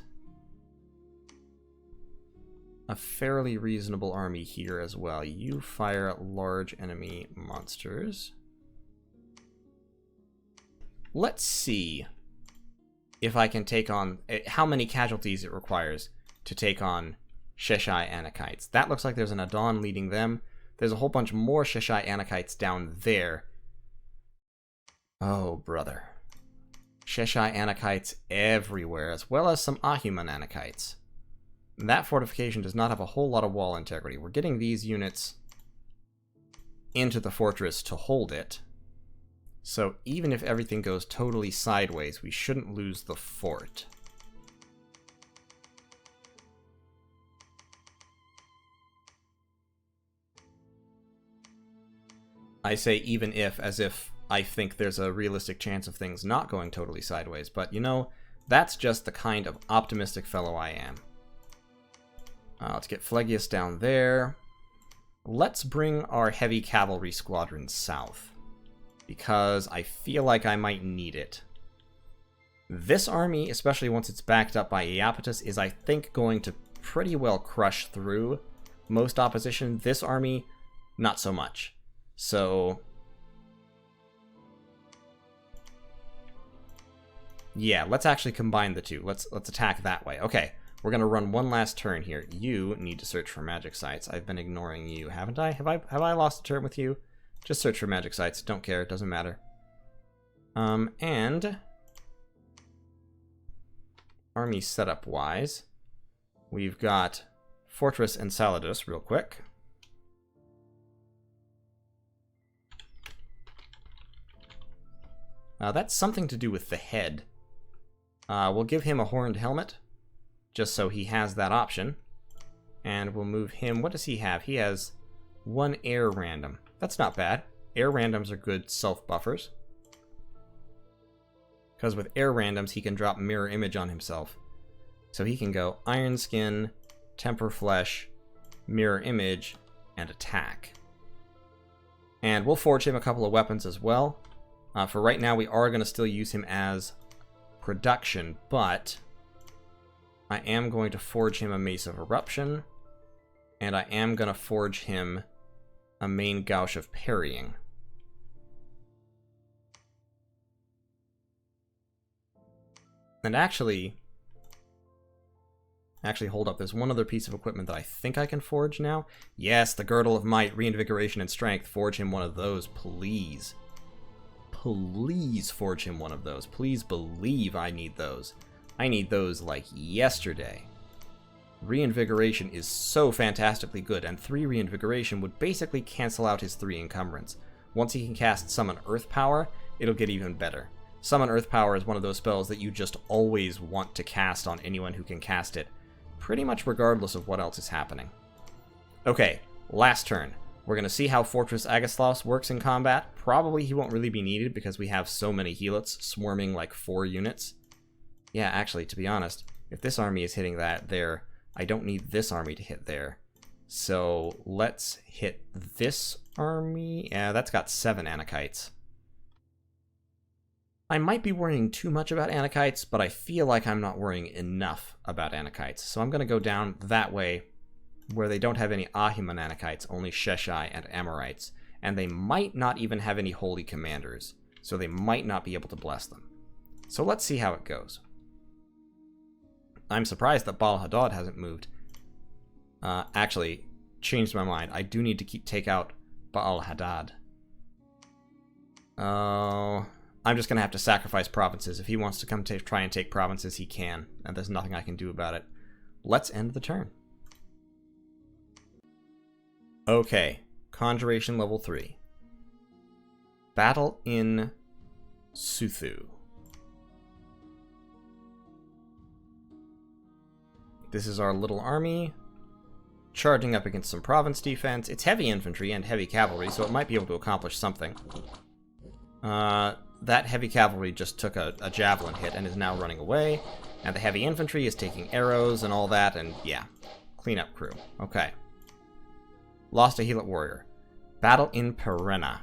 a fairly reasonable army here as well. You fire at large enemy monsters. Let's see if I can take on... how many casualties it requires to take on Sheshai Anakites. That looks like there's an Adon leading them. There's a whole bunch more Sheshai Anakites down there. Oh, brother. Sheshai Anakites everywhere, as well as some Ahuman Anakites. That fortification does not have a whole lot of wall integrity. We're getting these units into the fortress to hold it. So even if everything goes totally sideways, we shouldn't lose the fort. I say even if, as if I think there's a realistic chance of things not going totally sideways, but you know, that's just the kind of optimistic fellow I am. Let's get Phlegius down there. Let's bring our heavy cavalry squadron south, because I feel like I might need it. This army, especially once it's backed up by Iapetus, is I think going to pretty well crush through most opposition. This army, not so much. So yeah, let's actually combine the two. Let's attack that way. Okay, we're gonna run one last turn here. You need to search for magic sites. I've been ignoring you, haven't I? Have I lost a turn with you? Just search for magic sites. Don't care. It doesn't matter. And army setup wise, we've got Fortress Enceladus real quick. That's something to do with the head. We'll give him a horned helmet, just so he has that option. And we'll move him... What does he have? He has one air random. That's not bad. Air randoms are good self-buffers. Because with air randoms, he can drop mirror image on himself. So he can go Iron Skin, Temper Flesh, Mirror Image, and Attack. And we'll forge him a couple of weapons as well. For right now, we are going to still use him as production, but I am going to forge him a Mace of Eruption, and I am going to forge him a main Gauche of Parrying. And actually, hold up, there's one other piece of equipment that I think I can forge now. Yes, the Girdle of Might, Reinvigoration, and Strength. Forge him one of those, please. Please forge him one of those. Please believe I need those. I need those like yesterday. Reinvigoration is so fantastically good, and 3 Reinvigoration would basically cancel out his 3 Encumbrance. Once he can cast Summon Earth Power, it'll get even better. Summon Earth Power is one of those spells that you just always want to cast on anyone who can cast it, pretty much regardless of what else is happening. Okay, last turn. We're going to see how Fortress Agaslaus works in combat. Probably he won't really be needed because we have so many helots swarming like 4 units. Yeah, actually, to be honest, if this army is hitting that there, I don't need this army to hit there. So let's hit this army. Yeah, that's got 7 Anakites. I might be worrying too much about Anakites, but I feel like I'm not worrying enough about Anakites. So I'm going to go down that way, where they don't have any Ahiman Anakites, only Sheshai and Amorites. And they might not even have any holy commanders, so they might not be able to bless them. So let's see how it goes. I'm surprised that Baal Hadad hasn't moved. Actually, changed my mind. I do need to take out Baal Hadad. Oh, I'm just going to have to sacrifice provinces. If he wants to come try and take provinces, he can. And there's nothing I can do about it. Let's end the turn. Okay. Conjuration level 3. Battle in Suthu. This is our little army. Charging up against some province defense. It's heavy infantry and heavy cavalry, so it might be able to accomplish something. That heavy cavalry just took a javelin hit and is now running away. And the heavy infantry is taking arrows and all that, and yeah. Cleanup crew. Okay. Lost a Helot warrior. Battle in Perenna.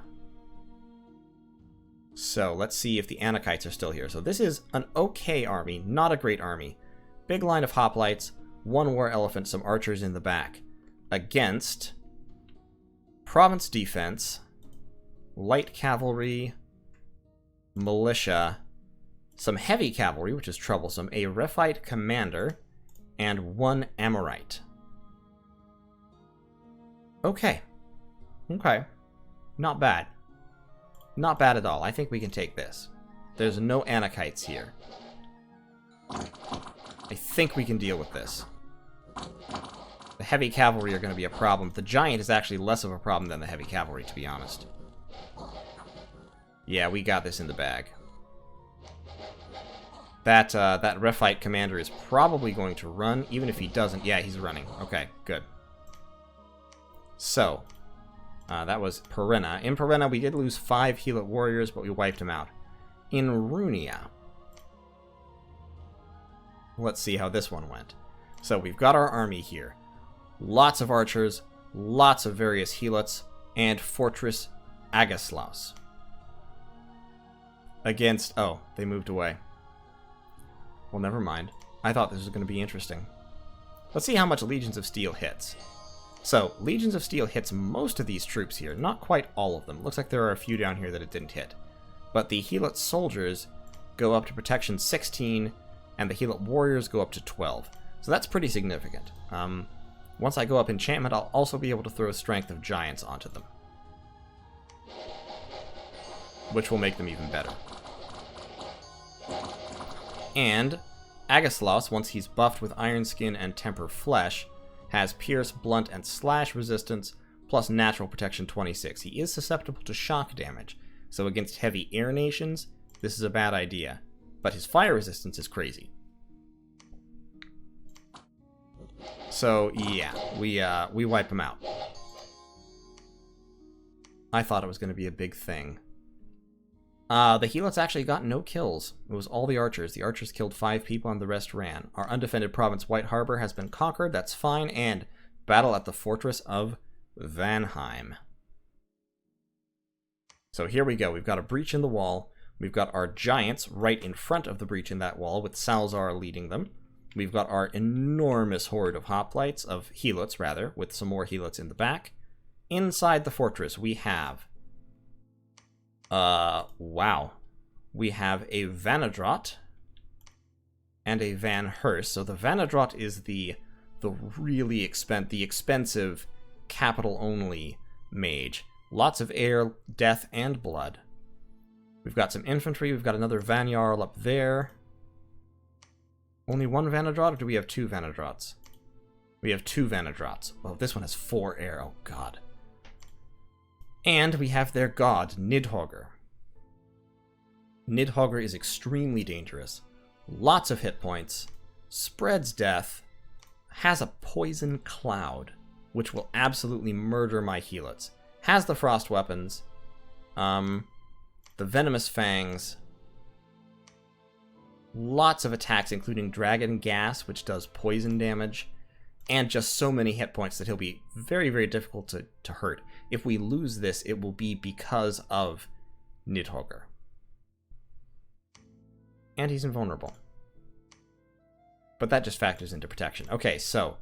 So, let's see if the Anakites are still here. So this is an okay army, not a great army. Big line of hoplites, 1 war elephant, some archers in the back. Against province defense, light cavalry, militia, some heavy cavalry, which is troublesome, a Rephite commander, and 1 Amorite. Okay. Okay. Not bad. Not bad at all. I think we can take this. There's no Anakites here. I think we can deal with this. The heavy cavalry are going to be a problem. The giant is actually less of a problem than the heavy cavalry, to be honest. Yeah, we got this in the bag. That Rephite commander is probably going to run, even if he doesn't. Yeah, he's running. Okay, good. So, that was Perenna. In Perenna, we did lose 5 Helot warriors, but we wiped them out. In Runia, let's see how this one went. So, we've got our army here. Lots of archers, lots of various Helots, and Fortress Agaslaus. Against... oh, they moved away. Well, never mind. I thought this was going to be interesting. Let's see how much Legions of Steel hits. So, Legions of Steel hits most of these troops here, not quite all of them. Looks like there are a few down here that it didn't hit. But the Helot soldiers go up to protection 16, and the Helot warriors go up to 12. So that's pretty significant. Once I go up enchantment, I'll also be able to throw Strength of Giants onto them, which will make them even better. And Agaslaus, once he's buffed with Iron Skin and Temper Flesh, has Pierce, Blunt, and Slash resistance, plus Natural Protection 26. He is susceptible to shock damage, so against heavy air nations, this is a bad idea. But his fire resistance is crazy. So, yeah, we wipe him out. I thought it was going to be a big thing. The Helots actually got no kills. It was all the archers. The archers killed 5 people and the rest ran. Our undefended province, White Harbor, has been conquered. That's fine. And battle at the fortress of Vanheim. So here we go. We've got a breach in the wall. We've got our giants right in front of the breach in that wall, with Salzar leading them. We've got our enormous horde of hoplites, of Helots, rather, with some more Helots in the back. Inside the fortress, we have... wow. We have a Vanadrot and a Van Hurst. So the Vanadrot is the really expensive capital-only mage. Lots of air, death, and blood. We've got some infantry. We've got another Vanyarl up there. Only one Vanadrot, or do we have 2 Vanadrots? We have 2 Vanadrots. Oh, this one has 4 air. Oh, God. And we have their god, Nidhogger. Nidhogger is extremely dangerous. Lots of hit points. Spreads death. Has a poison cloud, which will absolutely murder my Helots. Has the frost weapons. The venomous fangs. Lots of attacks, including dragon gas, which does poison damage. and just so many hit points that he'll be very, very difficult to hurt. If we lose this, it will be because of Nidhogger. And he's invulnerable. But that just factors into protection. Okay, so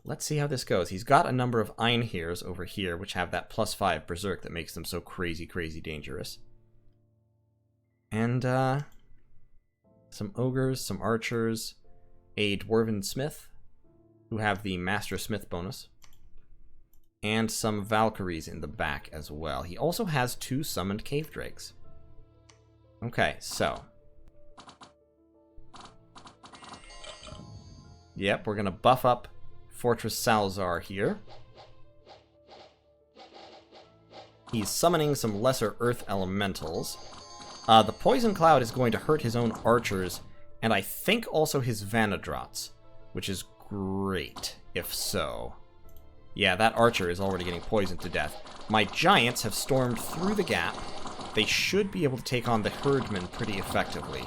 let's see how this goes. He's got a number of Einhirs over here, which have that +5 Berserk that makes them so crazy, crazy dangerous. And, some Ogres, some Archers, a Dwarven Smith, who have the Master Smith bonus, and some Valkyries in the back as well. He also has 2 summoned Cave Drakes. Okay, so yep, we're going to buff up Fortress Salzar here. He's summoning some lesser earth elementals. The Poison Cloud is going to hurt his own archers, and I think also his Vanadrots, which is great, if so. Yeah, that archer is already getting poisoned to death. My giants have stormed through the gap. They should be able to take on the herdmen pretty effectively.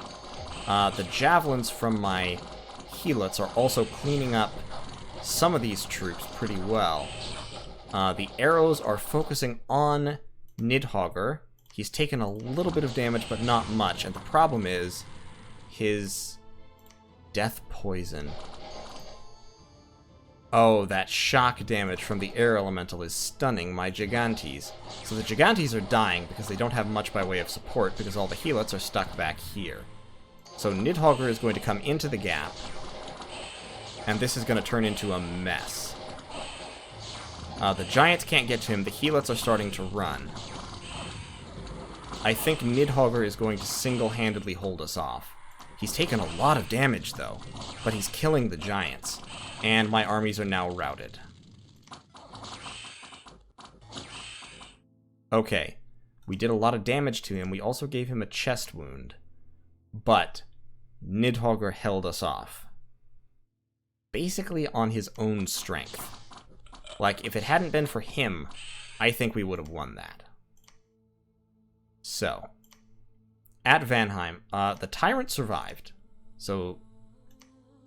The javelins from my Helots are also cleaning up some of these troops pretty well. The arrows are focusing on Nidhogger. He's taken a little bit of damage, but not much. And the problem is his death poison. Oh, that shock damage from the air elemental is stunning my Gigantes. So the Gigantes are dying because they don't have much by way of support because all the Helots are stuck back here. So Nidhogger is going to come into the gap, and this is going to turn into a mess. The Giants can't get to him. The Helots are starting to run. I think Nidhogger is going to single-handedly hold us off. He's taken a lot of damage, though, but he's killing the Giants. And my armies are now routed. Okay, we did a lot of damage to him. We also gave him a chest wound. But Nidhogger held us off. Basically on his own strength. Like, if it hadn't been for him, I think we would have won that. So, at Vanheim, the Tyrant survived. So,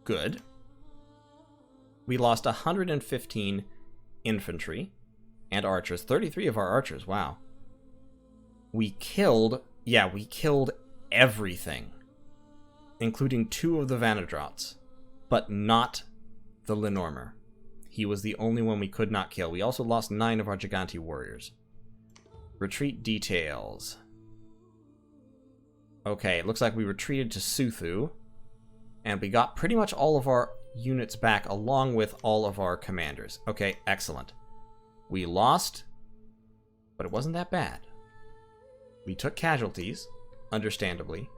good. We lost 115 infantry and archers. 33 of our archers, wow. We killed everything. Including 2 of the Vanadrots. But not the Lenormand. He was the only one we could not kill. We also lost 9 of our Gigante warriors. Retreat details. Okay, it looks like we retreated to Suthu. And we got pretty much all of our units back along with all of our commanders. Okay, excellent. We lost, but it wasn't that bad. We took casualties, understandably,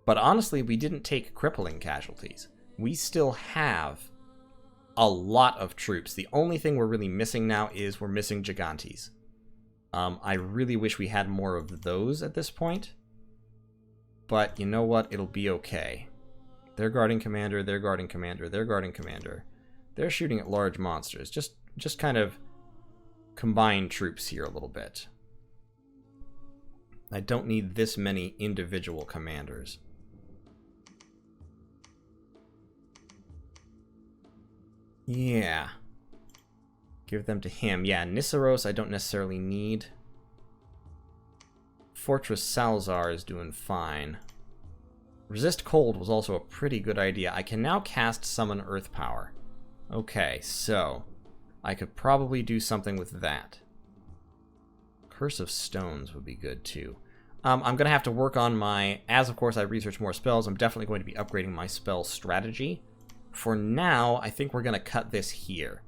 but honestly, we didn't take crippling casualties. We still have a lot of troops. The only thing we're really missing now is we're missing Gigantes. I really wish we had more of those at this point, but you know what? It'll be okay. They're guarding commander, they're guarding commander, they're guarding commander. They're shooting at large monsters. Just kind of combine troops here a little bit. I don't need this many individual commanders. Yeah. Give them to him. Yeah, Nissaros I don't necessarily need. Fortress Salzar is doing fine. Resist Cold was also a pretty good idea. I can now cast Summon Earth Power. Okay, so I could probably do something with that. Curse of Stones would be good too. I'm going to have to work on my... As, of course, I research more spells, I'm definitely going to be upgrading my spell strategy. For now, I think we're going to cut this here.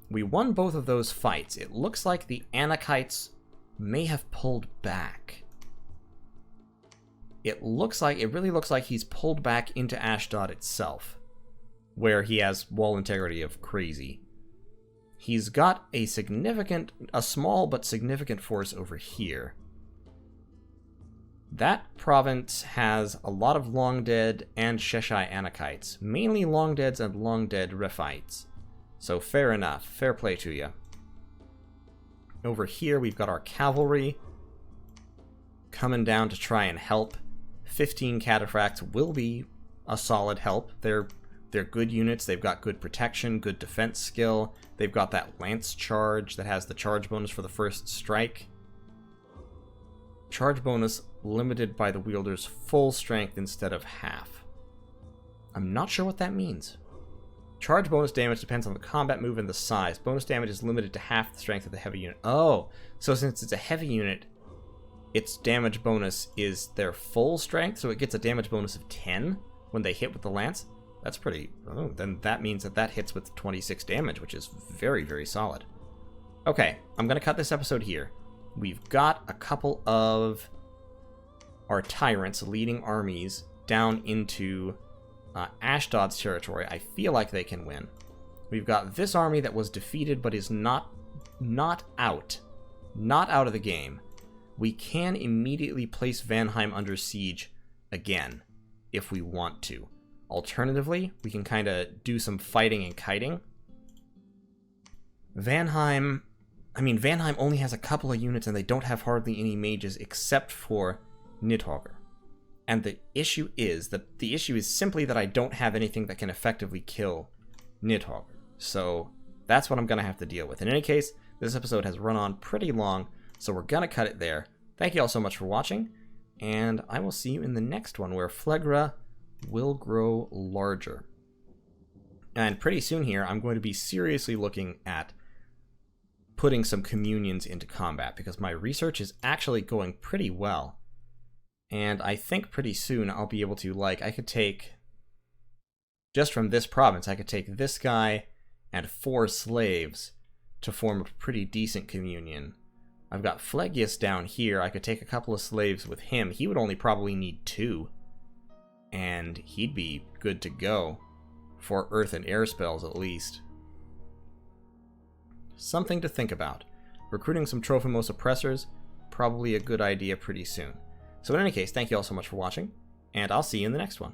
We won both of those fights. It looks like the Anakites may have pulled back. It really looks like he's pulled back into Ashdod itself, where he has wall integrity of crazy. He's got a small but significant force over here. That province has a lot of Long Dead and Sheshai Anakites, mainly Long Deads and Long Dead Rephites. So fair enough, fair play to you. Over here we've got our cavalry coming down to try and help. 15 cataphracts will be a solid help. They're They're good units. They've got good protection, good defense skill. They've got that lance charge that has the charge bonus for the first strike. Charge bonus limited by the wielder's full strength instead of half. I'm not sure what that means. Charge bonus damage depends on the combat move and the size. Bonus damage is limited to half the strength of the heavy unit. Oh, so since it's a heavy unit, its damage bonus is their full strength, so it gets a damage bonus of 10 when they hit with the lance. That's pretty... Oh, then that means that that hits with 26 damage, which is very, very solid. Okay, I'm going to cut this episode here. We've got a couple of our tyrants leading armies down into Ashdod's territory. I feel like they can win. We've got this army that was defeated but is not out. Not out of the game. We can immediately place Vanheim under siege again if we want to. Alternatively, we can kind of do some fighting and kiting. Vanheim only has a couple of units and they don't have hardly any mages except for Nidhogger. And the issue is simply that I don't have anything that can effectively kill Nidhogger. So that's what I'm going to have to deal with. In any case, this episode has run on pretty long, so we're going to cut it there. Thank you all so much for watching, and I will see you in the next one where Phlegra will grow larger. And pretty soon here, I'm going to be seriously looking at putting some communions into combat, because my research is actually going pretty well. And I think pretty soon I'll be able to, I could take, just from this province, I could take this guy and 4 slaves to form a pretty decent communion. I've got Phlegius down here. I could take a couple of slaves with him. He would only probably need 2. And he'd be good to go. For earth and air spells, at least. Something to think about. Recruiting some Trophimos oppressors, probably a good idea pretty soon. So in any case, thank you all so much for watching, and I'll see you in the next one.